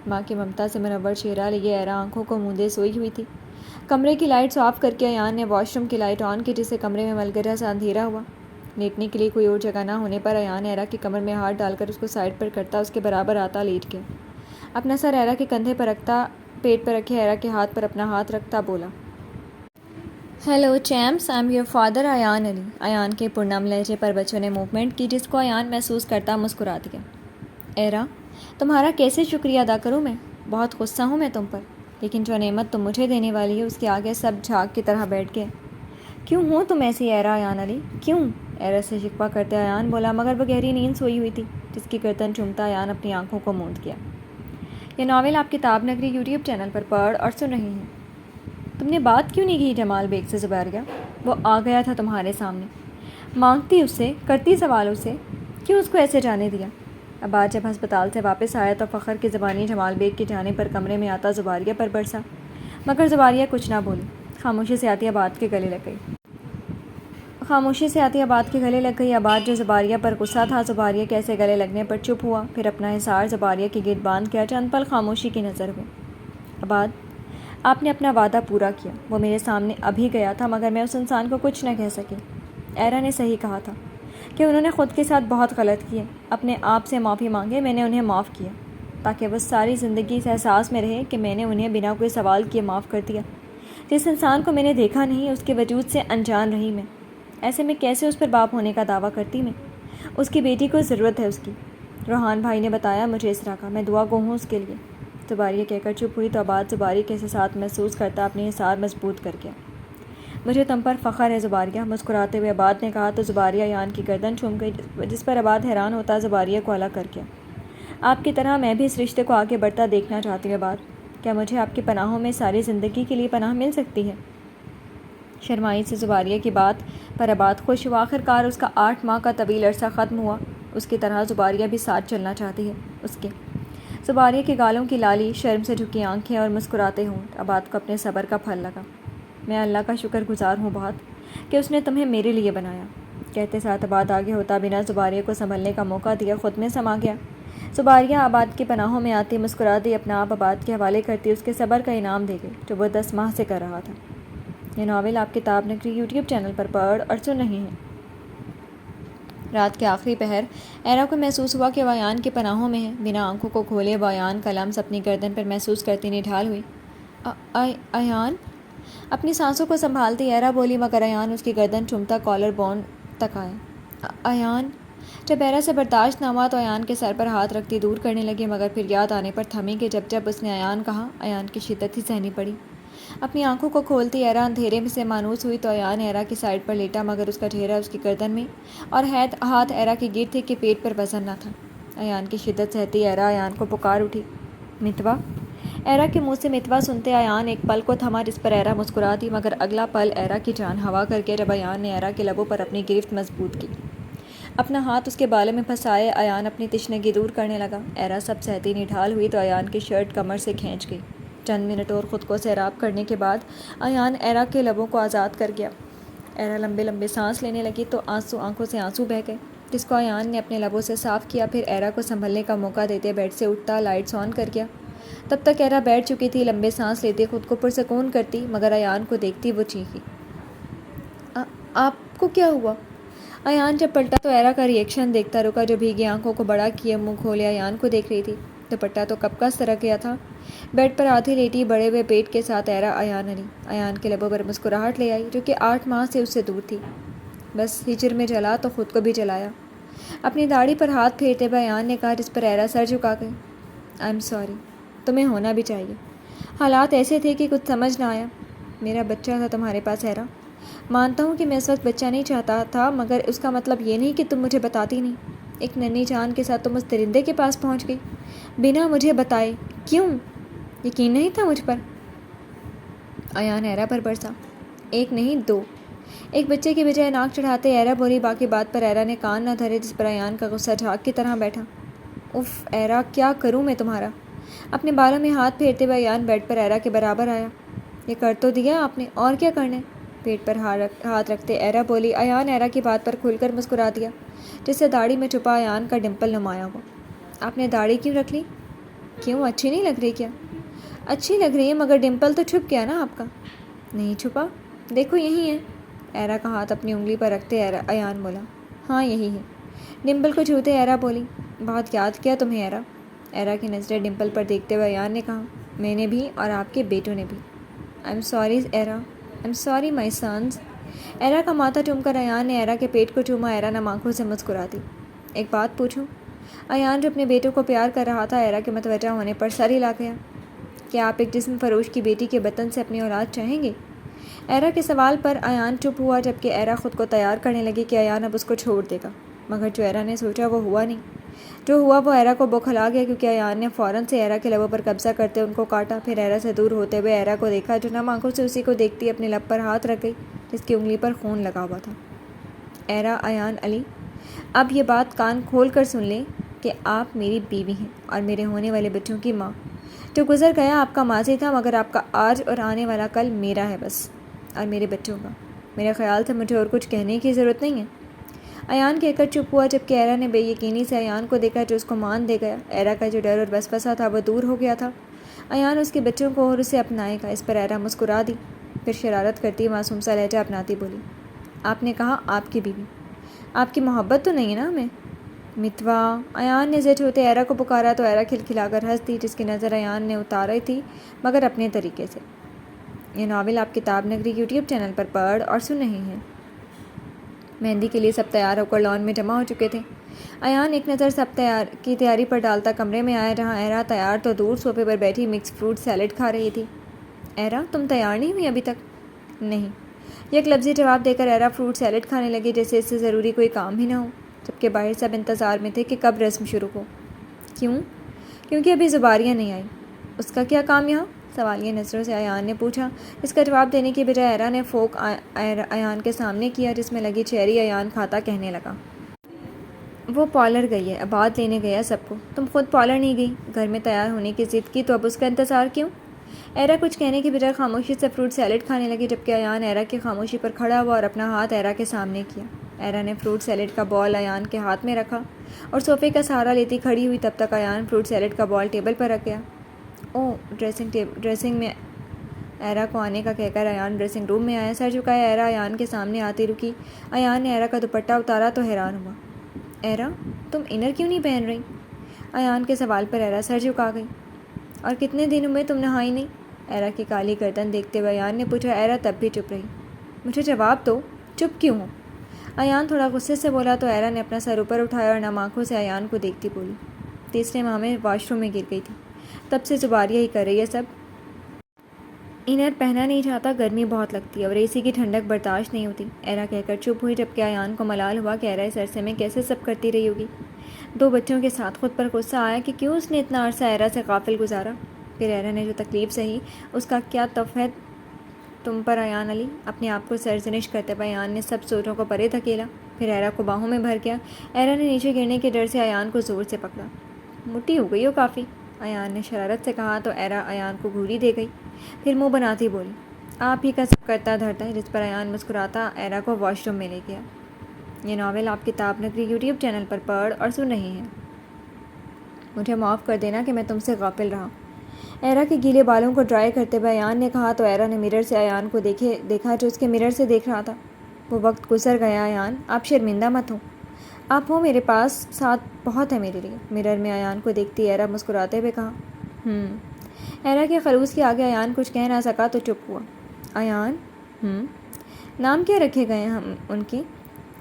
ماں کی ممتا سے منور چہرہ لیے ایرا آنکھوں کو موندے سوئی ہوئی تھی۔ کمرے کی لائٹس آف کر کے ایان نے واش روم کی لائٹ آن کی جس سے کمرے میں ملگرا سا اندھیرا ہوا۔ لیٹنے کے لیے کوئی اور جگہ نہ ہونے پر ایان ایرا کی کمر میں ہاتھ ڈال کر اس کو سائڈ پر کرتا اس کے برابر آتا لیٹ گیا۔ اپنا سر ایرا کے کندھے پر رکھتا پیٹ پر رکھے ایرا کے ہاتھ پر اپنا ہاتھ رکھتا بولا، hello champs, I am your father Ayaan Ali. Ayaan کے پرنم لہجے پر بچوں نے موومنٹ کی جس کو ایان محسوس کرتا مسکرا دیا۔ ایرا، تمہارا کیسے شکریہ ادا کروں میں؟ بہت غصہ ہوں میں تم پر، لیکن جو نعمت تم مجھے دینے والی ہے اس کے آگے سب جھاگ کی طرح بیٹھ گئے۔ کیوں ہو تم ایسی ایرا ایان علی، کیوں؟ ایرا سے شکوہ کرتے ایان بولا مگر وہ گہری نیند سوئی ہوئی تھی جس کی گردن چومتا ایان اپنی آنکھوں کو موند گیا۔ یہ ناول آپ کتاب نگری یوٹیوب چینل پر پڑھ اور سن رہے ہیں۔ تم نے بات کیوں نہیں کی جمال بیگ سے زباریہ؟ وہ آ گیا تھا تمہارے سامنے، مانگتی اس سے، کرتی سوال اس سے، کیوں اس کو ایسے جانے دیا؟ اب آج جب ہسپتال سے واپس آیا تو فخر کی زبانی جمال بیگ کے جانے پر کمرے میں آتا زباریہ پر برسا، مگر زباریہ کچھ نہ بولی، خاموشی سے عطیہ آباد کے گلے لگ گئی۔ آباد جو زباریہ پر غصہ تھا زباریہ کے ایسے گلے لگنے پر چپ ہوا، پھر اپنا حصار زباریہ کے گرد باندھ کیا۔ چند پل خاموشی کی نظر ہوئی۔ آباد، آپ نے اپنا وعدہ پورا کیا، وہ میرے سامنے ابھی گیا تھا مگر میں اس انسان کو کچھ نہ کہہ سکی۔ ایرا نے صحیح کہا تھا کہ انہوں نے خود کے ساتھ بہت غلط کیے، اپنے آپ سے معافی مانگے، میں نے انہیں معاف کیا تاکہ وہ ساری زندگی اس احساس میں رہے کہ میں نے انہیں بنا کوئی سوال کیے معاف کر دیا۔ جس انسان کو میں نے دیکھا نہیں اس کے وجود سے انجان رہی میں، ایسے میں کیسے اس پر باپ ہونے کا دعویٰ کرتی میں؟ اس کی بیٹی کو ضرورت ہے اس کی، روحان بھائی نے بتایا مجھے اسرا کا، میں دعا گو ہوں اس کے لیے۔ زباریہ کہہ کر چپ ہوئی تو آباد زباریہ کے احساسات محسوس کرتا اپنی حصار مضبوط کر گیا۔ مجھے تم پر فخر ہے زباریہ، مسکراتے ہوئے آباد نے کہا تو زباریہ ایان کی گردن چوم گئی جس پر آباد حیران ہوتا زباریہ کو الگ کر گیا۔ آپ کی طرح میں بھی اس رشتے کو آگے بڑھتا دیکھنا چاہتی ہوں آباد، کیا مجھے آپ کی پناہوں میں ساری زندگی کے لیے پناہ مل سکتی ہے؟ شرمائی سے زباریہ کی بات پر آباد خوش ہوا، آخرکار اس کا 8 ماہ کا طویل عرصہ ختم ہوا۔ اس کی طرح زباریہ بھی ساتھ چلنا چاہتی ہے اس کے۔ زباریہ کے گالوں کی لالی، شرم سے جھکی آنکھیں اور مسکراتے ہونٹ آباد کو اپنے صبر کا پھل لگا۔ میں اللہ کا شکر گزار ہوں بہت کہ اس نے تمہیں میرے لیے بنایا، کہتے ساتھ آباد آگے ہوتا بنا زباریہ کو سنبھلنے کا موقع دیا خود میں سما گیا۔ زباریہ آباد کی پناہوں میں آتی مسکرا دی، اپنا آپ آباد کے حوالے کرتی اس کے صبر کا انعام دے گئی جو وہ 10 ماہ سے کر رہا تھا۔ یہ ناول آپ کتاب نگری یوٹیوب چینل پر پڑھ اور سن رہے ہیں۔ رات کے آخری پہر ایرا کو محسوس ہوا کہ وہ ایان کی پناہوں میں ہے۔ بنا آنکھوں کو کھولے وہ ایان کا لمس اپنی گردن پر محسوس کرتی نڈھال ہوئی۔ ایان؟ اپنی سانسوں کو سنبھالتی ایرا بولی مگر ایان اس کی گردن چومتا کالر بون تک آیا۔ ایان؟ جب ایرا سے برداشت نہ ہوا تو ایان کے سر پر ہاتھ رکھتی دور کرنے لگی مگر پھر یاد آنے پر تھمی کہ جب اس نے ایان کہا ایان کی شدت ہی سہنی پڑی۔ اپنی آنکھوں کو کھولتی ایرا اندھیرے میں سے مانوس ہوئی تو ایان ایرا کی سائڈ پر لیٹا مگر اس کا چہرہ اس کی گردن میں اور ہاتھ ایرا کے گرد تھے کہ پیٹ پر وزن نہ تھا۔ ایان کی شدت سہتی ایرا ایان کو پکار اٹھی، متوا؟ ایرا کے منہ سے متوا سنتے ایان ایک پل کو تھما جس پر ایرا مسکرا دی مگر اگلا پل ایرا کی جان ہوا کر کے جب ایان نے ایرا کے لبوں پر اپنی گرفت مضبوط کی، اپنا ہاتھ اس کے بالوں میں پھنسائے ایان اپنی تشنگی دور کرنے لگا۔ ایرا سب سہتی نڈھال ہوئی تو ایان کی شرٹ کمر سے کھینچ گئی۔ چند منٹ اور خود کو سیراب کرنے کے بعد ایان ایرا کے لبوں کو آزاد کر گیا۔ ایرا لمبے لمبے سانس لینے لگی تو آنکھوں سے آنسو بہہ گئے جس کو ایان نے اپنے لبوں سے صاف کیا، پھر ایرا کو سنبھلنے کا موقع دیتے بیڈ سے اٹھتا لائٹس آن کر گیا۔ تب تک ایرا بیٹھ چکی تھی، لمبے سانس لیتی خود کو پرسکون کرتی مگر ایان کو دیکھتی وہ چیخی، آپ کو کیا ہوا؟ ایان جب پلٹا تو ایرا کا ری ایکشن دیکھتا رکا جو بھیگی آنکھوں کو بڑا کیے منہ کھولے ایان کو دیکھ رہی تھی۔ دوپٹہ تو کب کا سرک گیا تھا۔ بیڈ پر آدھی لیٹی بڑے ہوئے پیٹ کے ساتھ ایرا ایان علی، ایان کے لبوں پر مسکراہٹ لے آئی جو کہ 8 ماہ سے اس سے دور تھی۔ بس ہجر میں جلا تو خود کو بھی جلایا۔ اپنی داڑھی پر ہاتھ پھیرتے ہوئے ایان نے کہا جس پر ایرا سر جھکا گئی، آئی ایم سوری، تمہیں ہونا بھی چاہیے، حالات ایسے تھے کہ کچھ سمجھ نہ آیا۔ میرا بچہ تھا تمہارے پاس ایرا، مانتا ہوں کہ میں اس وقت بچہ نہیں چاہتا تھا مگر اس کا مطلب یہ نہیں کہ تم مجھے بتاتی نہیں۔ ایک ننھی جان کے ساتھ تم اس درندے کے پاس پہنچ گئی بنا مجھے بتائے، کیوں؟ یقین نہیں تھا مجھ پر؟ ایان ایرا پر برسا، ایک نہیں 2۔ ایک بچے کی بجائے ناک چڑھاتے ایرا بولی، باقی بات پر ایرا نے کان نہ دھرے جس پر ایان کا غصہ جھاگ کی طرح بیٹھا۔ اف ایرا، کیا کروں میں تمہارا؟ اپنے بالوں میں ہاتھ پھیرتے ہوئے ایان بیڈ پر ایرا کے برابر آیا۔ یہ کر تو دیا آپ نے، اور کیا کرنا ہے؟ پیٹ پر ہاتھ رکھتے ایرا بولی۔ ایان ایرا کی بات پر کھل کر مسکرا دیا، جس سے داڑھی میں چھپا ایان کا ڈمپل نمایاں ہوا۔ آپ نے داڑھی کیوں رکھ لی؟ کیوں، اچھی نہیں لگ رہی کیا؟ اچھی لگ رہی ہے، مگر ڈمپل تو چھپ گیا نا آپ کا۔ نہیں چھپا، دیکھو یہی ہے۔ ایرا کا ہاتھ اپنی انگلی پر رکھتے ایان بولا۔ ہاں یہی ہے۔ ڈمپل کو چھوتے ایرا بولی۔ بہت یاد کیا تمہیں ایرا۔ ایرا کی نظریں ڈمپل پر دیکھتے ہوئے ایان نے کہا، میں نے بھی اور آپ کے بیٹوں نے بھی۔ I am sorry Ira, I am sorry my sons. Ira کا ماتھا چوم کر ایان نے ایرا کے پیٹ کو چوما۔ ایرا نم آنکھوں سے مسکرا دی۔ ایک بات پوچھوں؟ ایان جو اپنے بیٹوں کو پیار کر رہا تھا، ایرا کے متوجہ ہونے پر سر ہلا گیا۔ کیا آپ ایک جسم فروش کی بیٹی کے بطن سے اپنی اولاد چاہیں گے؟ ایرا کے سوال پر ایان چپ ہوا، جبکہ ایرا خود کو تیار کرنے لگی کہ ایان اب اس کو چھوڑ دے گا، مگر جو ایرا نے سوچا وہ ہوا نہیں۔ جو ہوا وہ ایرا کو بوکھلا گیا، کیونکہ ایان نے فوراً سے ایرا کے لبوں پر قبضہ کرتے ان کو کاٹا، پھر ایرا سے دور ہوتے ہوئے ایرا کو دیکھا، جو نم آنکھوں سے اسی کو دیکھتی اپنے لب پر ہاتھ رکھ گئی جس کی انگلی پر خون لگا ہوا تھا۔ ایرا، ایان علی، اب یہ بات کان کھول کر سن لیں کہ آپ میری بیوی ہیں اور میرے ہونے والے بچوں کی ماں۔ جو گزر گیا آپ کا ماضی تھا، مگر آپ کا آج اور آنے والا کل میرا ہے بس، اور میرے بچوں کا۔ میرے خیال سے مجھے اور کچھ کہنے کی ضرورت نہیں ہے۔ ایان کہہ کر چپ ہوا، جبکہ ایرا نے بے یقینی سے ایان کو دیکھا جو اس کو مان دے گیا۔ ایرا کا جو ڈر اور وسوسہ تھا وہ دور ہو گیا تھا۔ ایان اس کے بچوں کو اور اسے اپنائے گا۔ اس پر ایرا مسکرا دی، پھر شرارت کرتی معصوم سا لہجہ اپناتی بولی، آپ نے کہا آپ کی بیوی، آپ کی محبت تو نہیں ہے نا ہمیں؟ متوا، ایان نے زد ہوتے ایرا کو پکارا تو ایرا کھلکھلا کر ہنس دی، جس کی نظر ایان نے اتاری تھی، مگر اپنے طریقے سے۔ یہ ناول آپ کتاب نگری یوٹیوب چینل پر پڑھ اور سن رہے ہیں۔ مہندی کے لیے سب تیار ہو کر لان میں جمع ہو چکے تھے۔ ایان ایک نظر سب تیاری پر ڈالتا کمرے میں آیا، جہاں ایرا تیار تو دور صوفے پر بیٹھی مکس فروٹ سیلڈ کھا رہی تھی۔ ایرا، تم تیار نہیں ہوئی ابھی تک؟ نہیں۔ یک لفظی جواب دے کر ایرا فروٹ سیلڈ کھانے لگی، جیسے اس سے ضروری کوئی کام ہی نہ ہو، جبکہ باہر سب انتظار میں تھے کہ کب رسم شروع ہو۔ کیوں؟ کیونکہ ابھی زباریہ نہیں آئی۔ اس کا کیا کام یہاں؟ سوالیہ نظروں سے ایان نے پوچھا۔ اس کا جواب دینے کی بجائے ایرا نے فوک ایان کے سامنے کیا، جس میں لگی چیری۔ ایان کھاتا کہنے لگا، وہ پارلر گئی ہے، اباد لینے گیا سب کو۔ تم خود پارلر نہیں گئی، گھر میں تیار ہونے کی ضد کی، تو اب اس کا انتظار کیوں؟ ایرا کچھ کہنے کی بجائے خاموشی سے فروٹ سیلڈ کھانے لگی، جبکہ ایان ایرا کی خاموشی پر کھڑا ہوا اور اپنا ہاتھ ایرا کے سامنے کیا۔ ایرا نے فروٹ سیلڈ کا بال ایان کے ہاتھ میں رکھا اور صوفے کا سہارا لیتی کھڑی ہوئی، تب تک ایان فروٹ سیلڈ کا بال ٹیبل پر رکھ گیا۔ ڈریسنگ میں ایرا کو آنے کا کہہ کر ایان ڈریسنگ روم میں آیا۔ سر جھکائے ایرا ایان کے سامنے آتی رکی۔ ایان نے ایرا کا دوپٹہ اتارا تو حیران ہوا۔ ایرا، تم انر کیوں نہیں پہن رہی؟ ایان کے سوال پر ایرا سر جھکا گئی۔ اور کتنے دن ہوئے تم نہائی نہیں؟ ایرا کی کالی گردن دیکھتے ہوئے ایان نے پوچھا۔ ایرا تب بھی چپ رہی۔ مجھے جواب دو، چپ کیوں ہو؟ ایان تھوڑا غصے سے بولا تو ایرا نے اپنا سر اوپر اٹھایا اور نم آنکھوں سے ایان کو دیکھتی بولی، تیسرے ماہ میں واش روم میں گر گئی تھی، تب سے زباریہ ہی کر رہی ہے سب۔ انر پہنا نہیں چاہتا، گرمی بہت لگتی ہے اور اے سی کی ٹھنڈک برداشت نہیں ہوتی۔ ایرا کہہ کر چپ ہوئی، جبکہ ایان کو ملال ہوا کہ ایرا اس عرصے میں کیسے سب کرتی رہی ہوگی۔ 2 بچوں کے ساتھ خود پر غصہ آیا کہ کیوں اس نے اتنا عرصہ ایرا سے غافل گزارا۔ پھر ایرا نے جو تکلیف سہی، اس کا کیا توفع تم پر ایان علی؟ اپنے آپ کو سرزنش کرتے ہوئے ایان نے سب سوچوں کو پرے دھکیلا، پھر ایرا کو باہوں میں بھر گیا۔ ایرا نے نیچے گرنے کے ڈر سے ایان کو زور سے پکڑا۔ موٹی ہو گئی ہو کافی، ایان نے شرارت سے کہا تو ایرا ایان کو گھوری دے گئی، پھر منہ بناتی بولی، آپ ہی کا سب کرتا دھرتا ہے، جس پر ایان مسکراتا ایرا کو واش روم میں لے گیا۔ یہ ناول آپ کتاب نگری یوٹیوب چینل پر پڑھ اور سن رہے ہیں۔ مجھے معاف کر دینا کہ میں تم سے غافل رہا۔ ایرا کے گیلے بالوں کو ڈرائی کرتے ہوئے ایان نے کہا تو ایرا نے مرر سے ایان کو دیکھا جو اس کے مرر سے دیکھ رہا تھا۔ وہ وقت گزر گیا ایان، آپ شرمندہ مت ہو، آپ ہو میرے پاس، ساتھ بہت ہے میرے لیے۔ مرر میں ایان کو دیکھتی ایرا مسکراتے ہوئے کہا، ایرا کے خلوص کے آگے ایان کچھ کہہ نہ سکا تو چپ ہوا۔ ایان، نام کیا رکھے گئے ہیں ہم ان کی؟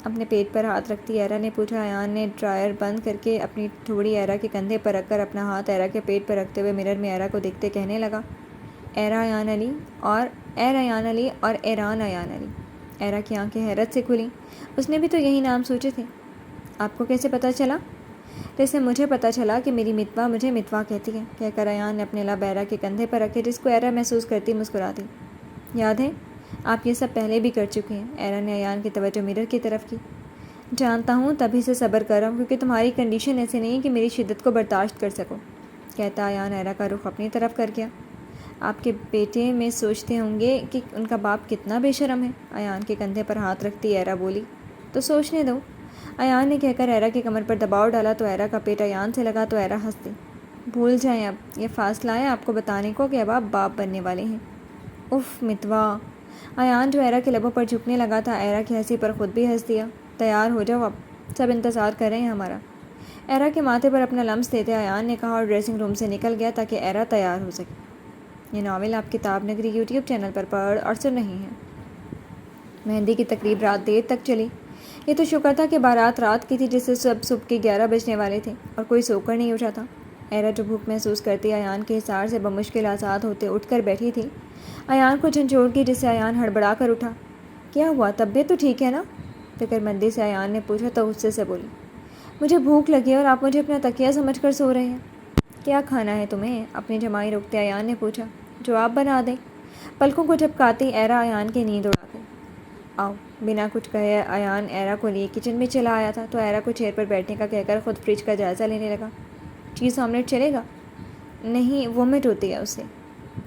اپنے پیٹ پر ہاتھ رکھتی ایرا نے پوچھا۔ ایان نے ڈرائر بند کر کے اپنی تھوڑی ایرا کے کندھے پر رکھ کر اپنا ہاتھ ایرا کے پیٹ پر رکھتے ہوئے مرر میں ایرا کو دیکھتے کہنے لگا، ایران علی اور ایران ایان علی۔ ایرا کی آنکھیں حیرت سے کھلیں، اس نے بھی تو یہی نام سوچے تھے۔ آپ کو کیسے پتہ چلا؟ جیسے مجھے پتہ چلا کہ میری متوا مجھے متوا کہتی ہے، کہہ کر ایان نے اپنے لب ایرا کے کندھے پر رکھے، جس کو ایرا محسوس کرتی مسکرا دی۔ یاد ہے، آپ یہ سب پہلے بھی کر چکے ہیں۔ ایرا نے ایان کی توجہ مرر کی طرف کی۔ جانتا ہوں، تبھی سے صبر کر رہا ہوں، کیونکہ تمہاری کنڈیشن ایسے نہیں ہے کہ میری شدت کو برداشت کر سکو۔ کہتا ایان ایرا کا رخ اپنی طرف کر گیا۔ آپ کے بیٹے میں سوچتے ہوں گے کہ ان کا باپ کتنا بے شرم ہے۔ ایان کے کندھے پر ہاتھ رکھتی ایرا بولی، تو سوچنے دو۔ ایان نے کہہ کر ایرا کی کمر پر دباؤ ڈالا تو ایرا کا پیٹ ایان سے لگا تو ایرا ہنس دی۔ بھول جائیں، اب یہ فاصلہ ہے آپ کو بتانے کو کہ اب آپ باپ بننے والے ہیں۔ اف متوا! ایان جو ایرا کے لبوں پر جھکنے لگا تھا ایرا کی ہنسی پر خود بھی ہنس دیا۔ تیار ہو جاؤ، اب سب انتظار کر رہے ہیں ہمارا۔ ایرا کے ماتھے پر اپنا لمس دیتے ایان نے کہا اور ڈریسنگ روم سے نکل گیا تاکہ ایرا تیار ہو سکے۔ یہ ناول آپ کتاب نگری یوٹیوب چینل پر پڑھ اور سن رہے ہیں۔ مہندی کی تقریب رات دیر تک چلی۔ یہ تو شکر تھا کہ بارات رات کی تھی جس سے صبح کے 11 بجنے والے تھے اور کوئی سو کر نہیں اٹھا تھا۔ ایرا جو بھوک محسوس کرتی ایان کے حصار سے بمشکل آزاد ہوتے اٹھ کر بیٹھی تھی، ایان کو جھنجھوڑ کی جس سے ایان ہڑبڑا کر اٹھا۔ کیا ہوا، طبیعت تو ٹھیک ہے نا؟ فکر مندی سے ایان نے پوچھا تو غصے سے بولی، مجھے بھوک لگی ہے اور آپ مجھے اپنا تکیہ سمجھ کر سو رہے ہیں۔ کیا کھانا ہے تمہیں؟ اپنی جمائی روکتے ایان نے پوچھا۔ جو آپ بنا دیں۔ پلکوں کو جھپکاتی ایرا ایان کی نیند اڑا گئی۔ آؤ۔ بنا کچھ کہے ایان ایرا کو لیے کچن میں چلا آیا تھا تو ایرا کو چیئر پر بیٹھنے کا کہہ کر خود فریج کا جائزہ لینے لگا۔ چیز آملیٹ چلے گا؟ نہیں، وومٹ ہوتی ہے اسے۔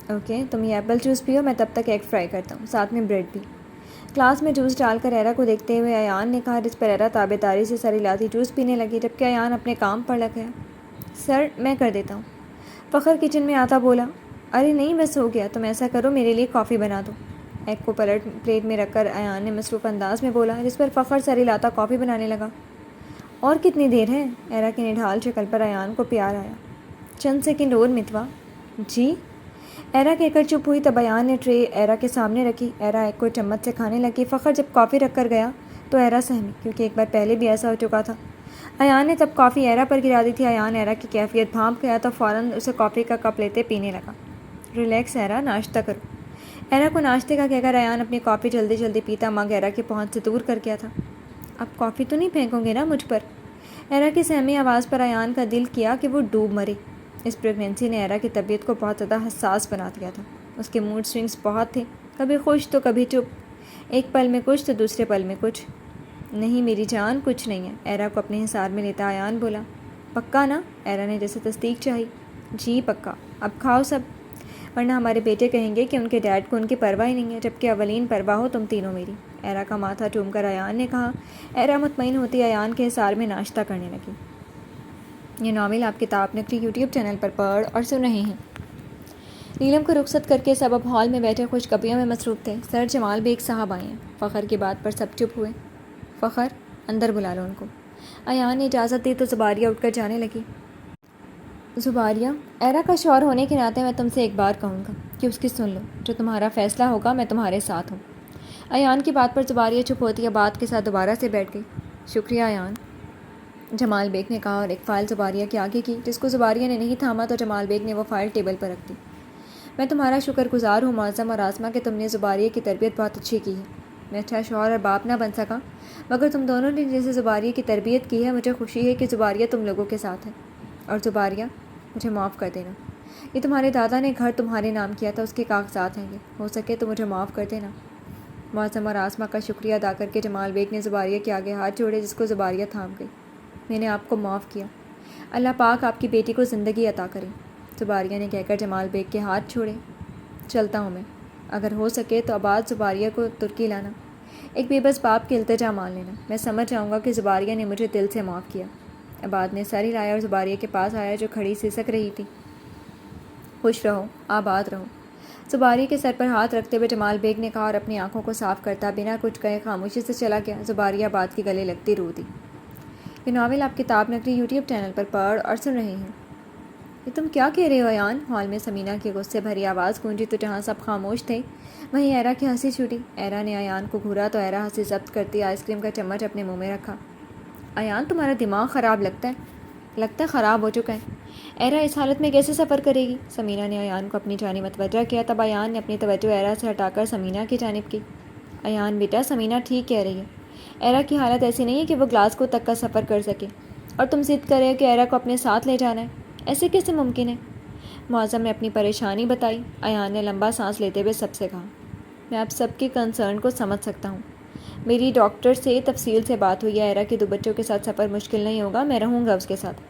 اوکے، تم یہ ایپل جوس پیو، میں تب تک ایگ فرائی کرتا ہوں، ساتھ میں بریڈ بھی۔ گلاس میں جوس ڈال کر ایرا کو دیکھتے ہوئے ایان نے کہا جس پر ایرا تابع داری سے سر ہلاتی جوس پینے لگی جبکہ ایان اپنے کام پر لگ گیا۔ سر، میں کر دیتا ہوں، فخر کچن میں آتا بولا۔ ارے نہیں، بس ہو گیا، تم ایسا کرو میرے لیے کافی بنا دو۔ ایگ کو پلیٹ میں رکھ کر ایان نے مصروف انداز میں بولا جس پر فخر سر ہلاتا کافی بنانے لگا۔ اور کتنی دیر ہے؟ ایرا کی نڈھال شکل پر ایان کو پیار آیا۔ چند سیکنڈ اور متوا۔ جی؟ ایرا کہہ کر چپ ہوئی تب ایان نے ٹرے ایرا کے سامنے رکھی۔ ایرا ایگ کو چمچ سے کھانے لگی۔ فخر جب کافی رکھ کر گیا تو ایرا سہمی کیونکہ ایک بار پہلے بھی ایسا ہو چکا تھا۔ ایان نے تب کافی ایرا پر گرا دی تھی۔ ایان ایرا کی کیفیت بھانپ گیا تو فوراً اسے کافی کا کپ لیتے پینے لگا۔ ریلیکس ایرا، ناشتہ کرو۔ ایرا کو ناشتے کا کہہ کر ایان اپنی کافی جلدی جلدی پیتا مگ ایرا کی پہنچ سے دور کر گیا تھا۔ اب کافی تو نہیں پھینکو گے نا مجھ پر؟ ایرا کی سہمی آواز پر ایان کا دل کیا کہ وہ ڈوب مرے۔ اس پریگنینسی نے ایرا کی طبیعت کو بہت زیادہ حساس بنا دیا تھا۔ اس کے موڈ سوئنگز بہت تھے، کبھی خوش تو کبھی چپ، ایک پل میں کچھ تو دوسرے پل میں کچھ۔ نہیں میری جان، کچھ نہیں ہے، ایرا کو اپنے حصار میں لیتا ایان بولا۔ پکا نا؟ ایرا نے جیسے تصدیق چاہی۔ جی پکا، اب کھاؤ سب، ورنہ ہمارے بیٹے کہیں گے کہ ان کے ڈیڈ کو ان کی پرواہ ہی نہیں ہے، جبکہ اولین پرواہ ہو تم تینوں میری۔ ایرا کا ماتھا چوم کر ایان نے کہا۔ ایرا مطمئن ہوتی ایان کے حصار میں ناشتہ کرنے لگی۔ یہ ناول آپ کتاب نگری یوٹیوب چینل پر پڑھ اور سن رہے ہیں۔ نیلم کو رخصت کر کے سب اب ہال میں بیٹھے خوشخبریوں میں مصروف تھے۔ سر جمال بیگ صاحب آئے ہیں۔ فخر کی بات پر سب چپ ہوئے۔ فخر، اندر بلا لو ان کو۔ ایان نے اجازت دی تو زباریہ اٹھ کر جانے لگی۔ زباریہ، ایرا کا شوہر ہونے کے ناطے میں تم سے ایک بار کہوں گا کہ اس کی سن لو، جو تمہارا فیصلہ ہوگا میں تمہارے ساتھ ہوں۔ ایان کی بات پر زباریہ چپ ہوتی ہے، بات کے ساتھ دوبارہ سے بیٹھ گئی۔ شکریہ ایان، جمال بیگ نے کہا اور ایک فائل زباریہ کے آگے کی جس کو زباریہ نے نہیں تھاما تو جمال بیگ نے وہ فائل ٹیبل پر رکھ دی۔ میں تمہارا شکر گزار ہوں معظم اور آسمہ کہ تم نے زباریہ کی تربیت بہت اچھی کی ہے۔ میں اچھا شوہر اور باپ نہ بن سکا، مگر تم دونوں نے جیسے زباریہ کی تربیت کی ہے مجھے خوشی ہے کہ زباریہ تم لوگوں کے ساتھ ہے۔ اور زباریہ، مجھے معاف کر دینا، یہ تمہارے دادا نے گھر تمہارے نام کیا تھا، اس کے کاغذات ہیں یہ، ہو سکے تو مجھے معاف کر دینا۔ معظم اور آسمہ کا شکریہ ادا کر کے جمال بیگ نے زباریہ کے آگے ہاتھ جوڑے جس کو زباریہ تھام گئی۔ میں نے آپ کو معاف کیا، اللہ پاک آپ کی بیٹی کو زندگی عطا کرے، زباریہ نے کہہ کر جمال بیگ کے ہاتھ چھوڑے۔ چلتا ہوں میں، اگر ہو سکے تو آباد زباریہ کو ترکی لانا، ایک بے بس باپ کی التجا مان لینا، میں سمجھ جاؤں گا کہ زباریہ نے مجھے دل سے معاف کیا۔ آباد نے سر ہلایا اور زباریہ کے پاس آیا جو کھڑی سسک رہی تھی۔ خوش رہو، آباد رہو، زباریہ کے سر پر ہاتھ رکھتے ہوئے جمال بیگ نے کہا اور اپنی آنکھوں کو صاف کرتا بنا کچھ کہے خاموشی سے چلا گیا۔ زباریہ آباد کے گلے لگتی رو دی۔ یہ ناول آپ کتاب نگری یوٹیوب چینل پر پڑھ اور سن رہے ہیں۔ یہ تم کیا کہہ رہے ہو ایان؟ ہال میں سمینہ کی غصے بھری آواز گونجی تو جہاں سب خاموش تھے وہیں ایرا کی ہنسی چھوٹی۔ ایرا نے ایان کو گھورا تو ایرا ہنسی ضبط کرتی آئس کریم کا چمچ اپنے منہ میں رکھا۔ ایان، تمہارا دماغ خراب لگتا ہے خراب ہو چکا ہے۔ ایرا اس حالت میں کیسے سفر کرے گی؟ سمینہ نے ایان کو اپنی جانب متوجہ کیا تب ایان نے اپنی توجہ ایرا سے ہٹا کر سمینہ کی جانب کی۔ ایان بیٹا، سمینہ ٹھیک کہہ رہی ہے، ایرا کی حالت ایسی نہیں ہے کہ وہ گلاسگو تک کا سفر کر سکے، اور تم ضد کر رہے ہو کہ ایرا کو اپنے ساتھ لے جانا ہے، ایسے کیسے ممکن ہے؟ معظم نے اپنی پریشانی بتائی۔ ایان نے لمبا سانس لیتے ہوئے سب سے کہا، میں آپ سب کے کنسرن کو سمجھ سکتا ہوں، میری ڈاکٹر سے تفصیل سے بات ہوئی ہے، ایرا کے 2 بچوں کے ساتھ سفر مشکل نہیں ہوگا، میں رہوں گا اس کے ساتھ۔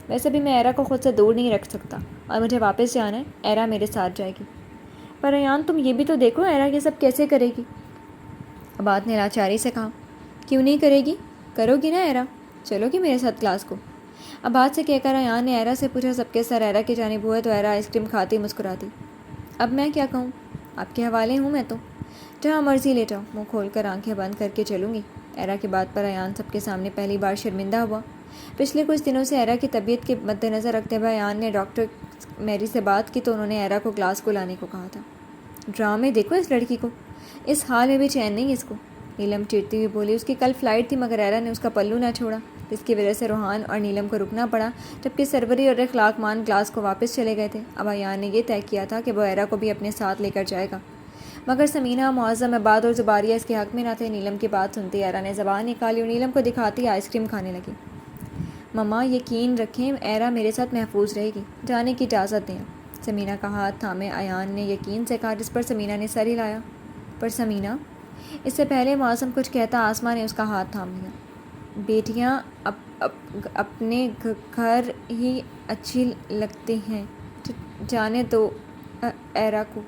ویسے بھی میں ایرا کو خود سے دور نہیں رکھ سکتا اور مجھے واپس جانا ہے، ایرا میرے ساتھ جائے گی۔ پر ایان تم یہ بھی تو دیکھو، ایرا یہ سب کیسے کرے گی؟ عباد نے لاچاری سے کہا۔ کیوں نہیں کرے گی؟ کرو گی نا ایرا، چلو گی میرے ساتھ کلاس کو؟ عباد سے کہہ کر ایان نے ایرا سے پوچھا۔ سب کے سر ایرا کی جانب ہوئے تو ایرا آئس کریم کھاتی مسکراتی۔ اب میں کیا کہوں، آپ کے حوالے ہوں میں تو، جہاں مرضی لے جاؤ، منہ کھول کر آنکھیں بند کر کے چلوں گی۔ ایرا کی بات پر ایان سب کے سامنے پہلی بار شرمندہ ہوا۔ پچھلے کچھ دنوں سے ایرا کی طبیعت کے مد نظر رکھتے ہوئے ایان نے ڈاکٹر میری سے بات کی تو انہوں نے ایرا کو کلاس کو لانے کو کہا تھا۔ ڈرامے دیکھو اس لڑکی کو، اس حال میں بھی چین نہیں اس کو، نیلم چیڑتی ہوئی بولی۔ اس کی کل فلائٹ تھی مگر ایرا نے اس کا پلو نہ چھوڑا، جس کی وجہ سے روحان اور نیلم کو رکنا پڑا، جبکہ سروری اور اخلاق مان کلاس کو واپس چلے گئے تھے۔ اب ایان نے یہ طے کیا تھا کہ وہ ایرا کو بھی اپنے ساتھ لے کر جائے گا، مگر سمینہ، معظم، عباد اور زباریہ اس کے حق میں نہ تھے۔ نیلم کی بات سنتی ایرا نے زبان نکالی اور نیلم کو دکھاتی آئس کریم کھانے لگی۔ مما یقین رکھیں ایرا میرے ساتھ محفوظ رہے گی، جانے کی اجازت دیں۔ سمینہ کا ہاتھ تھامے ایان نے یقین سے کہا، جس پر سمینہ نے سر ہلایا۔ پر سمینہ، اس سے پہلے معظم کچھ کہتا آسماء نے اس کا ہاتھ تھام لیا۔ بیٹیاں اپنے گھر ہی اچھی لگتی ہیں، جانے دو ایرا کو۔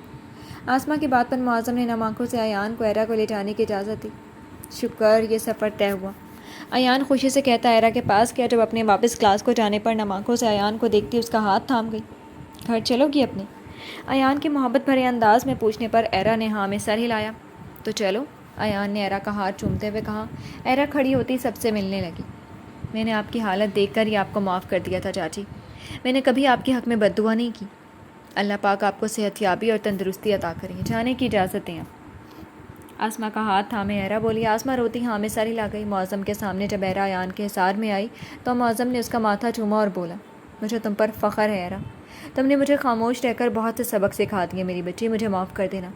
آسماء کی بات پر معظم نے نم آنکھوں سے ایان کو ایرا کو لے جانے کی اجازت دی۔ شکر، یہ سفر طے ہوا۔ ایان خوشی سے کہتا ایرا کے پاس گیا۔ جب اپنے واپس کلاس کو جانے پر نم آنکھوں سے ایان کو دیکھتی اس کا ہاتھ تھام گئی۔ گھر چلو گی اپنے؟ ایان کے محبت بھرے انداز میں پوچھنے پر ایرا نے ہاں میں سر ہلایا۔ تو چلو، ایان نے ایرا کا ہاتھ چومتے ہوئے کہا۔ ایرا کھڑی ہوتی سب سے ملنے لگی۔ میں نے آپ کی حالت دیکھ کر ہی آپ کو معاف کر دیا تھا چاچی، میں نے کبھی آپ کے حق میں بد دعا نہیں کی۔ اللہ پاک آپ کو صحت یابی اور تندرستی عطا کریں، جانے کی اجازت دیں آپ۔ آسماء کا ہاتھ تھامے ایرا بولی۔ آسماء روتی ہاں میں سر ہلا گئی۔ معظم کے سامنے جب ایرا ایان کے حصار میں آئی تو معظم نے اس کا ماتھا چوما اور بولا، مجھے تم پر فخر ہے ایرا، تم نے مجھے خاموش رہ کر بہت سے سبق سکھا دیے میری بچی، مجھے معاف کر دینا۔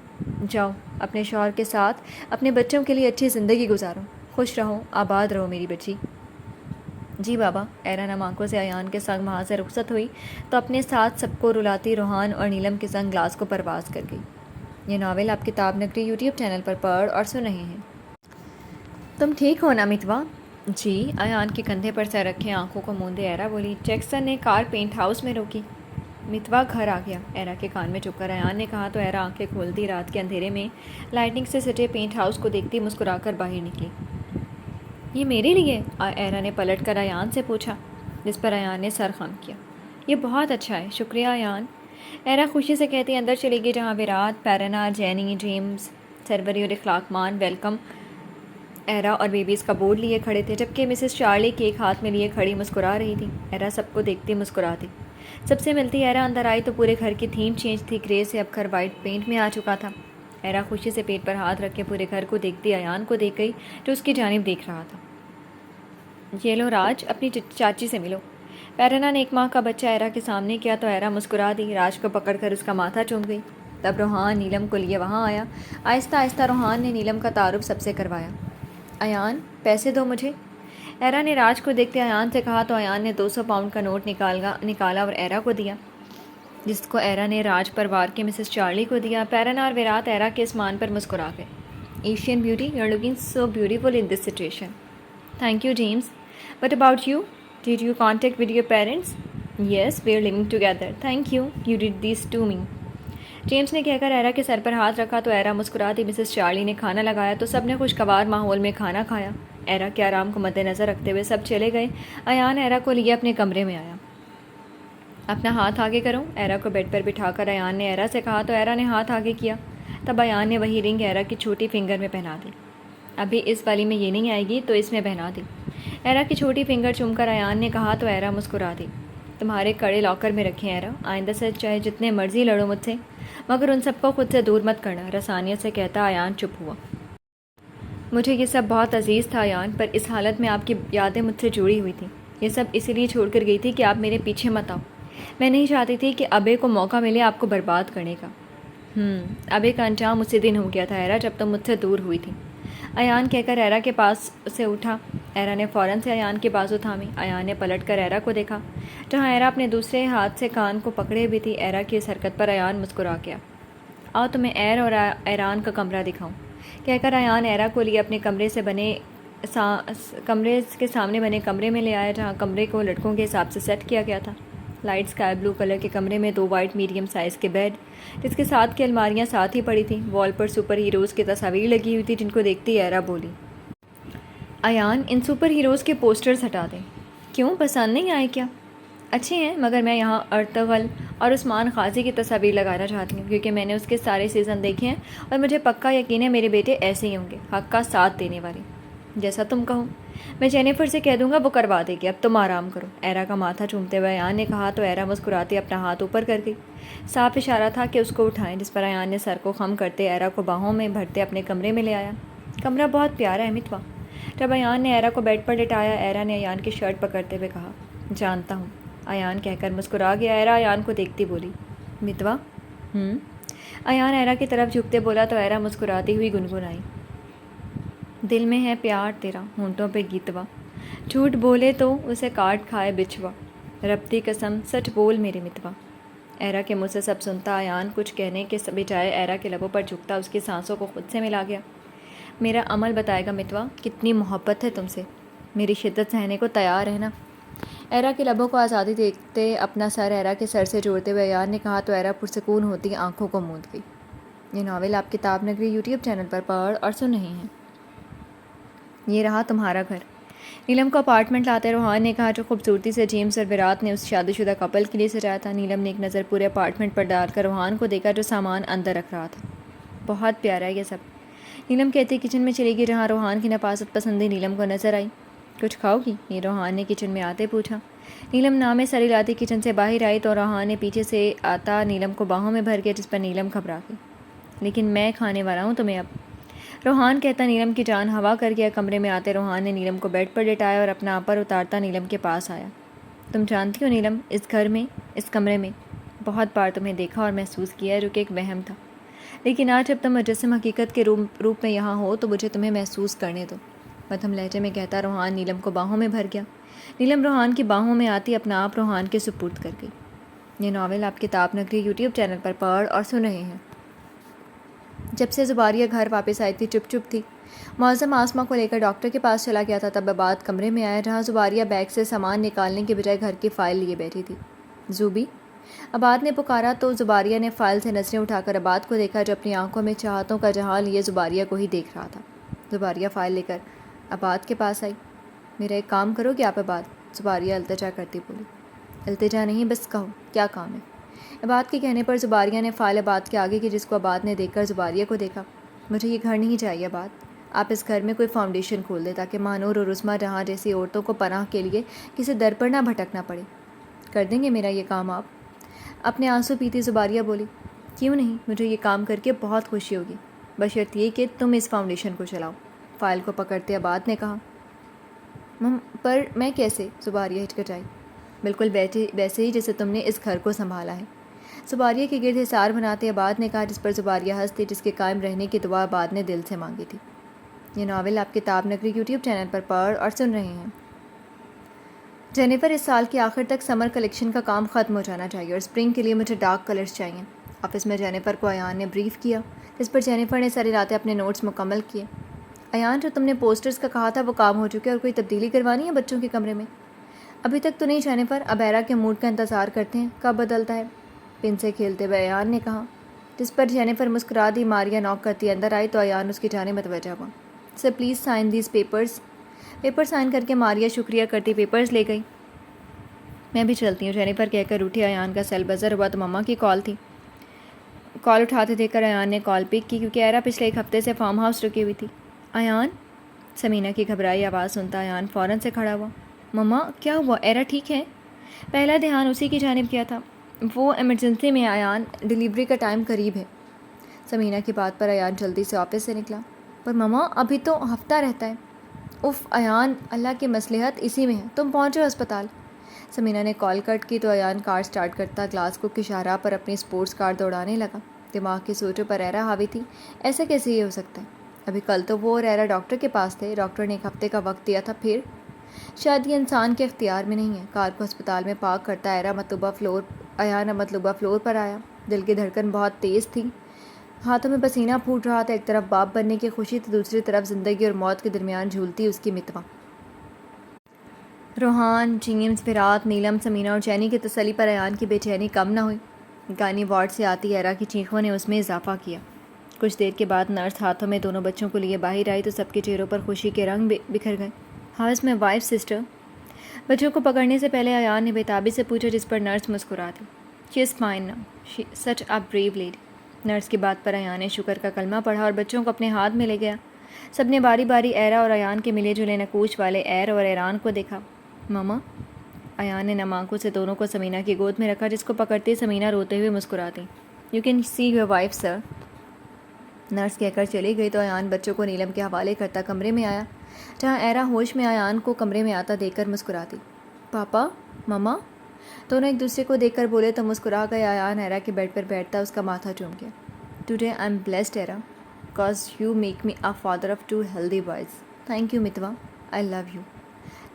جاؤ اپنے شوہر کے ساتھ اپنے بچوں کے لیے اچھی زندگی گزارو، خوش رہو، آباد رہو میری بچی۔ جی بابا۔ ایرا نم آنکھوں سے ایان کے سنگ وہاں سے رخصت ہوئی تو اپنے ساتھ سب کو رلاتی روحان اور نیلم کے سنگ گلاس کو پرواز کر گئی۔ یہ ناول آپ کتاب نگری یوٹیوب چینل پر پڑھ اور سن رہے ہیں۔ تم ٹھیک ہو نا متوا؟ جی۔ ایان کے کندھے پر سر رکھے آنکھوں کو موندے ایرا بولی۔ جیکسن نے کار پینٹ ہاؤس میں روکی۔ متوا گھر آ گیا، ایرا کے کان میں چپ کر ایان نے کہا تو ایرا آنکھیں کھولتی رات کے اندھیرے میں لائٹنگ سے سجے پینٹ ہاؤس کو دیکھتی مسکرا کر باہر نکلی۔ یہ میرے لیے؟ ایرا نے پلٹ کر ایان سے پوچھا، جس پر ایان نے سر خم کیا۔ یہ بہت اچھا ہے، شکریہ ایان، ایرا خوشی سے کہتی اندر چلی گئی، جہاں ویرات، پیرنا، جینی، جیمز، سروری اور اخلاق مان ویلکم ایرا اور بیبیز کا بورڈ لیے کھڑے تھے، جبکہ مسز چارلی کیک ہاتھ میں لیے کھڑی مسکرا رہی تھی۔ ایرا سب کو دیکھتی مسکراتی سب سے ملتی ایرا اندر آئی تو پورے گھر کی تھیم چینج تھی، گرے سے اب گھر وائٹ پینٹ میں آ چکا تھا۔ ایرا خوشی سے پیٹ پر ہاتھ رکھ کے پورے گھر کو دیکھتی ایان کو دیکھ گئی جو اس کی جانب دیکھ رہا تھا۔ یہ لو راج، اپنی چاچی سے ملو۔ پیرنا نے 1 ماہ کا بچہ ایرا کے سامنے کیا تو ایرا مسکرا دی، راج کو پکڑ کر اس کا ماتھا چوم گئی۔ تب روحان نیلم کو لیے وہاں آیا۔ آہستہ آہستہ روحان نے نیلم کا تعارف سب سے کروایا۔ ایان، پیسے دو مجھے، ایرا نے راج کو دیکھتے ایان سے کہا تو ایان نے 200 پاؤنڈ کا نوٹ نکالا اور ایرا کو دیا، جس کو ایرا نے راج پر وار کے مسز چارلی کو دیا۔ پیرنا اور ویرات ایرا کے اسمان پر مسکرا گئے۔ Asian beauty, you are looking so beautiful in this situation. Thank you James, but about you, did you contact with your parents? Yes, we are living together, thank you, you did this to me. James نے کہہ کر ایرا کے سر پر ہاتھ رکھا تو ایرا مسکرا دی۔ Mrs Charlie نے کھانا لگایا تو سب نے خوشگوار ماحول میں کھانا کھایا۔ ایرا کے آرام کو مد نظر رکھتے ہوئے سب چلے گئے۔ ایان ایرا کو لیے اپنے کمرے میں آیا۔ اپنا ہاتھ آگے کرو، ایرا کو بیڈ پر بٹھا کر ایان نے ایرا سے کہا تو ایرا نے ہاتھ آگے کیا۔ تب ایان نے وہی رنگ ایرا کی چھوٹی فنگر میں پہنا دی۔ ابھی اس والی میں یہ نہیں آئے گی تو اس میں پہنا دی۔ ایرا کی چھوٹی فنگر چوم کر ایان نے کہا تو ایرا مسکرا دی۔ تمہارے کڑے لاکر میں رکھیں ایرا، آئندہ سے چاہے جتنے مرضی لڑو مجھ سے، مگر ان سب کو خود سے دور مت کرنا، رسانیت سے کہتا ایان چپ ہوا۔ مجھے یہ سب بہت عزیز تھا ایان، پر اس حالت میں آپ کی یادیں مجھ سے جڑی ہوئی تھیں، یہ سب اسی لیے چھوڑ کر گئی تھی کہ آپ میرے پیچھے مت آؤ۔ میں نہیں چاہتی تھی کہ ابے کو موقع ملے آپ کو برباد کرنے کا۔ ابے کا انجام اسی دن ہو گیا تھا ایرا جب تم مجھ سے دور ہوئی تھی، ایان کہہ کر ایرا کے پاس سے اٹھا۔ ایرا نے فوراً سے ایان کے بازو تھامی۔ ایان نے پلٹ کر ایرا کو دیکھا، جہاں ایرا اپنے دوسرے ہاتھ سے کان کو پکڑے ہوئی تھی۔ ایرا کی اس حرکت پر ایان مسکرا گیا۔ آؤ تمہیں اور ایران کا کمرہ دکھاؤں، کہہ کر ایان ایرا کو لیے اپنے کمرے سے بنے کمرے کے سامنے بنے کمرے میں لے آیا جہاں کمرے کو لڑکوں کے حساب سے سیٹ کیا گیا تھا. لائٹ اسکائی بلو کلر کے کمرے میں 2 وائٹ میڈیم سائز کے بیڈ جس کے ساتھ کی الماریاں ساتھ ہی پڑی تھیں. وال پر سپر ہیروز کی تصاویر لگی ہوئی تھی جن کو دیکھتے ہی ایرا بولی, ایان ان سپر ہیروز کے پوسٹرز ہٹا دیں. کیوں, پسند نہیں آئے کیا؟ اچھے ہیں مگر میں یہاں ارطغرل اور عثمان غازی کی تصاویر لگانا چاہتی ہوں کیونکہ میں نے اس کے سارے سیزن دیکھے ہیں اور مجھے پکا یقین ہے میرے بیٹے ایسے ہی ہوں گے, حق کا ساتھ دینے والے. جیسا تم کہو, میں جینیفر سے کہہ دوں گا, وہ کروا دے گی. اب تم آرام کرو, ایرا کا ماتھا چومتے ہوئے ایان نے کہا تو ایرا مسکراتے اپنا ہاتھ اوپر کر گئی. صاف اشارہ تھا کہ اس کو اٹھائیں, جس پر ایان نے سر کو خم کرتے ایرا کو باہوں میں بھرتے اپنے کمرے میں لے آیا. کمرہ بہت پیارا ہے متوا. جب ایان نے ایرا کو بیڈ پر لٹایا, ایرا نے ایان کی شرٹ پکڑتے ہوئے کہا, جانتا ہوں. ایان کہہ کر مسکرا گیا. ایرا ایان کو دیکھتی بولی, متوا. ایان ایرا کی طرف جھکتے بولا تو ایرا مسکراتی ہوئی گنگنائی, دل میں ہے پیار تیرا, ہونٹوں پہ گیتوا, جھوٹ بولے تو اسے کاٹ کھائے بچھوا, ربتی قسم سچ بول میرے متوا. ایرا کے منہ سے سب سنتا ایان کچھ کہنے کے بجائے ایرا کے لبوں پر جھکتا اس کی سانسوں کو خود سے ملا گیا. میرا عمل بتائے گا متوا کتنی محبت ہے تم سے, میری شدت سہنے کو تیار ہے نا؟ ایرا کے لبوں کو آزادی دیکھتے اپنا سر ایرا کے سر سے جوڑتے ہوئے ایان نے کہا تو ایرا پرسکون ہوتی آنکھوں کو موند گئی. یہ ناول آپ کتاب نگری یوٹیوب چینل پر پڑھ اور سن رہے ہیں. یہ رہا تمہارا گھر. نیلم کو اپارٹمنٹ لاتے روحان نے کہا, جو خوبصورتی سے جیمز اور ویرات نے اس شادی شدہ کپل کے لیے سجایا تھا. نیلم نے ایک نظر پورے اپارٹمنٹ پر ڈال کر روحان کو دیکھا جو سامان اندر رکھ رہا تھا. بہت پیارا ہے یہ سب, نیلم کہتی کچن میں چلی گئی جہاں روحان کی نفاست پسندی نیلم کو نظر آئی. کچھ کھاؤ گی؟ یہ روحان نے کچن میں آتے پوچھا. نیلم نامے سر ہلاتی کچن سے باہر آئی تو روحان نے پیچھے سے آتا نیلم کو باہوں میں بھر گیا, جس پر نیلم گھبرا گئی. لیکن میں کھانے والا ہوں تمہیں اب, روحان کہتا نیلم کی جان ہوا کر گیا. کمرے میں آتے روحان نے نیلم کو بیڈ پر لٹایا اور اپنا پر اتارتا نیلم کے پاس آیا. تم جانتی ہو نیلم, اس گھر میں, اس کمرے میں بہت بار تمہیں دیکھا اور محسوس کیا ہے جو کہ ایک وہم تھا, لیکن آج جب تم مجسم حقیقت کے روپ میں یہاں ہو تو مجھے تمہیں محسوس کرنے دو. مدھم لہجے میں کہتا روحان نیلم کو باہوں میں بھر گیا. نیلم روحان کی باہوں میں آتی اپنا آپ روحان کے سپرد کر گئی. یہ ناول آپ کتاب نگری یوٹیوب چینل پر پڑھ اور سن رہے ہیں. جب سے زباریہ گھر واپس آئی تھی چپ چپ تھی. معظم آسما کو لے کر ڈاکٹر کے پاس چلا گیا تھا. تب عباد کمرے میں آیا جہاں زباریہ بیگ سے سامان نکالنے کے بجائے گھر کی فائل لیے بیٹھی تھی. زوبی, عباد نے پکارا تو زباریہ نے فائل سے نظریں اٹھا کر عباد کو دیکھا جو اپنی آنکھوں میں چاہتوں کا جہاں لیے زباریہ کو ہی دیکھ رہا تھا. زباریہ فائل لے کر عباد کے پاس آئی. میرا ایک کام کرو گے آپ عباد؟ زباریہ التجا کرتی بولی. التجا نہیں, بس کہو کیا کام ہے؟ عباد کے کہنے پر زباریہ نے فائل عباد کے آگے کی, جس کو عباد نے دیکھ کر زباریہ کو دیکھا. مجھے یہ گھر نہیں چاہیے عباد, آپ اس گھر میں کوئی فاؤنڈیشن کھول دیں تاکہ مانور اور عظمیٰ جہاں جیسی عورتوں کو پناہ کے لیے کسی در پر نہ بھٹکنا پڑے. کر دیں گے میرا یہ کام آپ؟ اپنے آنسو پیتی زباریہ بولی. کیوں نہیں, مجھے یہ کام کر کے بہت خوشی ہوگی, بشرط یہ کہ تم اس فاؤنڈیشن کو چلاؤ. فائل کو پکڑتے عباد نے کہا. پر میں کیسے؟ زباریہ ہچکچائی. بالکل ویسے ہی جیسے تم نے اس گھر کو سنبھالا ہے. زباریہ کے گرد حصار بناتے عباد نے کہا, جس پر زباریہ ہنستی, جس کے قائم رہنے کی دعا عباد نے دل سے مانگی تھی. یہ ناول آپ کتاب نگری یوٹیوب چینل پر پڑھ اور سن رہے ہیں. جینیفر, اس سال کے آخر تک سمر کلیکشن کا کام ختم ہو جانا چاہیے اور اسپرنگ کے لیے مجھے ڈارک کلرز چاہیے. آفس میں جینیفر کو ایان نے بریف کیا, جس پر جینیفر نے سر ہلاتے اپنے نوٹس مکمل کیے. ایان, جو تم نے پوسٹرز کا کہا تھا وہ کام ہو چکے اور کوئی تبدیلی کروانی ہے بچوں کے کمرے میں؟ ابھی تک تو نہیں جینیفر, اب ایرا کے موڈ کا انتظار کرتے ہیں کب بدلتا ہے, پن سے کھیلتے ہوئے ایان نے کہا. جس پر جینیفر مسکرا دی. ماریا ناک کرتی اندر آئی تو ایان اس کی جانب متوجہ ہوا. Sir please sign these papers. Paper sign کر کے ماریا شکریہ کرتی پیپرز لے گئی. میں بھی چلتی ہوں, جینیفر کہہ کر اٹھی. ایان کا سیل بزر ہوا تو مما کی کال تھی. کال اٹھاتے دیکھ کر ایان نے کال پک کی کیونکہ ایرا پچھلے ایک ہفتے سے فارم ہاؤس رکی ہوئی تھی. ایان, سمینہ کی گھبرائی آواز سنتا ایان فوراً سے کھڑا ہوا. مما کیا ہوا, ایرا ٹھیک ہے؟ پہلا دھیان اسی کی جانب کیا تھا. وہ ایمرجنسی میں ایان, ڈیلیوری کا ٹائم قریب ہے. سمینہ کی بات پر ایان جلدی سے آفس سے نکلا. پر مما ابھی تو ہفتہ رہتا ہے. اف ایان, اللہ کی مصلحت اسی میں ہے, تم پہنچو ہسپتال. سمینہ نے کال کٹ کی تو ایان کار سٹارٹ کرتا گلاس کو کی شاہراہ پر اپنی سپورٹس کار دوڑانے لگا. دماغ کی سوچوں پر ایرا حاوی تھی. ایسے کیسے یہ ہو سکتا ہے؟ ابھی کل تو وہ اور ایرا ڈاکٹر کے پاس تھے. ڈاکٹر نے ایک ہفتے کا وقت دیا تھا. پھر شاید یہ انسان کے اختیار میں نہیں ہے. کار کو ہسپتال میں پارک کرتا ایان مطلوبہ فلور پر آیا. دل کی دھڑکن بہت تیز تھی. ہاتھوں میں پسینہ پھوٹ رہا تھا، ایک طرف باپ بننے کی خوشی تو دوسری طرف زندگی اور موت کے درمیان جھولتی اس کی متوا۔ روحان، جیمز، ویرات، نیلم، سمینا اور جینی کی تسلی پر ایان کی بے چینی کم نہ ہوئی۔ گائنی وارڈ سے آتی ایرا کی چیخوں نے اس میں اضافہ کیا۔ کچھ دیر کے بعد نرس ہاتھوں میں دونوں بچوں کو لیے باہر آئی تو سب کے چہروں پر خوشی کے رنگ بکھر گئے۔ How is my wife sister? بچوں کو پکڑنے سے پہلے ایان نے بےتابی سے پوچھا، جس پر نرس مسکرا دی۔ She is fine now, she such a brave lady. Nurse کی بات پر ایان نے شکر کا کلمہ پڑھا اور بچوں کو اپنے ہاتھ میں لے گیا۔ سب نے باری باری ایرا اور ایان کے ملے جلے نقوش والے ایر اور ایران کو دیکھا۔ ماما؟ ایان نے نم آنکھوں سے دونوں کو سمینا کی گود میں رکھا، جس کو پکڑتے سمینا روتے ہوئے مسکرا دی۔ You can see your wife sir. Nurse کہہ کر چلی گئی تو ایان بچوں کو نیلم کے حوالے کرتا کمرے میں آیا، جہاں ایرا ہوش میں ایان کو کمرے میں آتا دیکھ کر مسکرا دی۔ پاپا، ماما؟ دونوں ایک دوسرے کو دیکھ کر بولے تو مسکرا گئے۔ ایان ایرا کے بیڈ پر بیٹھتا اس کا ماتھا چوم گیا۔ Today I am blessed Ira, because you make me a father of 2 healthy boys. Thank you Mitwa, I love you.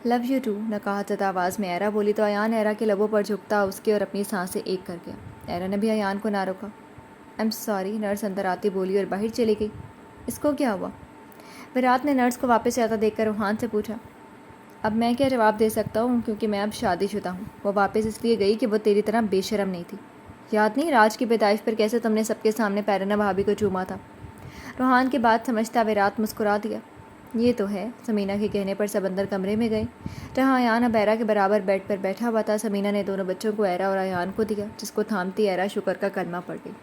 Love you too, نقاہت زدہ آواز میں ایرا بولی تو ایان ایرا کے لبوں پر جھکتا اس کے اور اپنی سانسیں ایک کر گیا۔ ایرا نے بھی ایان کو نہ روکا۔ آئی ایم سوری، نرس اندر آتی بولی اور باہر چلی گئی۔ اس کو کیا ہوا؟ ویرات نے نرس کو واپس آتا دیکھ کر روحان سے پوچھا۔ اب میں کیا جواب دے سکتا ہوں، کیونکہ میں اب شادی شدہ ہوں۔ وہ واپس اس لیے گئی کہ وہ تیری طرح بے شرم نہیں تھی۔ یاد نہیں راج کی پیدائش پر کیسے تم نے سب کے سامنے پیرنا بھابھی کو چوما تھا؟ روحان کی بات سمجھتا ویرات مسکرا دیا۔ یہ تو ہے۔ سمینا کے کہنے پر سب اندر کمرے میں گئے، جہاں ایان اب ایرا کے برابر بیڈ پر بیٹھا ہوا تھا۔ سمینا نے دونوں بچوں کو ایرا اور ایان کو دیا، جس کو تھامتی ایرا شکر کا کلمہ پڑھ گئی۔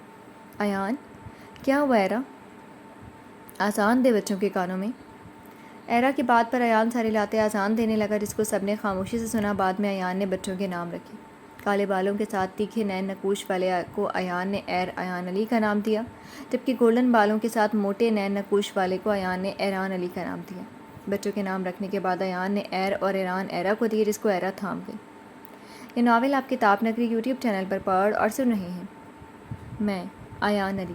ایان؟ کیا ہوا ایرا؟ آزان دے بچوں کے کانوں میں۔ ایرا کی بات پر ایان سارے لاتے آزان دینے لگا، جس کو سب نے خاموشی سے سنا۔ بعد میں ایان نے بچوں کے نام رکھے۔ کالے بالوں کے ساتھ تیکھے نین نقوش والے کو ایان نے ایان علی کا نام دیا، جبکہ گولڈن بالوں کے ساتھ موٹے نین نقوش والے کو ایان نے ایران علی کا نام دیا۔ بچوں کے نام رکھنے کے بعد ایان نے ایر اور ایران ایرا کو دیے، جس کو ایرا تھام گئی۔ یہ ناول آپ کتاب نگری یوٹیوب چینل پر پڑھ اور سن رہے ہیں۔ میں ایان علی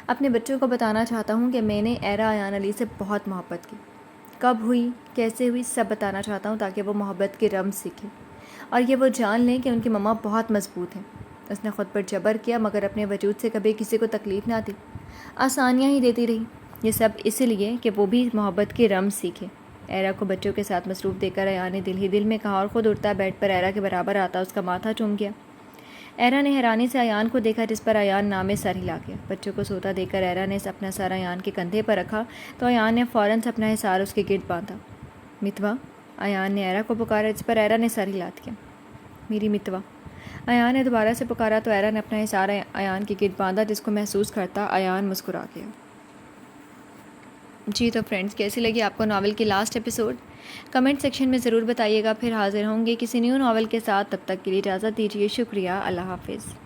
اپنے بچوں کو بتانا چاہتا ہوں کہ میں نے ایرا ایان علی سے بہت محبت کی۔ کب ہوئی، کیسے ہوئی، سب بتانا چاہتا ہوں تاکہ وہ محبت کے رمز سیکھیں اور یہ وہ جان لیں کہ ان کی ماما بہت مضبوط ہیں۔ اس نے خود پر جبر کیا مگر اپنے وجود سے کبھی کسی کو تکلیف نہ دی، آسانیاں ہی دیتی رہی۔ یہ سب اس لیے کہ وہ بھی محبت کے رمز سیکھے۔ ایرا کو بچوں کے ساتھ مصروف دیکھ کر ایان نے دل ہی دل میں کہا اور خود اٹھتا بیڈ پر ایرا کے برابر آتا اس کا ماتھا چوم گیا۔ ایرا نے حیرانی سے ایان کو دیکھا، جس پر ایان نامے سر ہلا گیا۔ بچوں کو سوتا دیکھ کر ایرا نے اپنا سر ایان کے کندھے پر رکھا تو ایان نے فوراً سے اپنا حصار اس کے گرد باندھا۔ متوا؟ ایان نے ایرا کو پکارا، جس پر ایرا نے سر ہلا دیا۔ میری متوا؟ ایان نے دوبارہ سے پکارا تو ایرا نے اپنا حصار ایان کے گرد باندھا، جس کو محسوس کرتا ایان مسکرا گیا۔ جی تو فرینڈز، کیسی لگی آپ کو ناول کی لاسٹ ایپیسوڈ؟ کمنٹ سیکشن میں ضرور بتائیے گا۔ پھر حاضر ہوں گے کسی نیو ناول کے ساتھ، تب تک کے لیے اجازت دیجیے۔ شکریہ، اللہ حافظ۔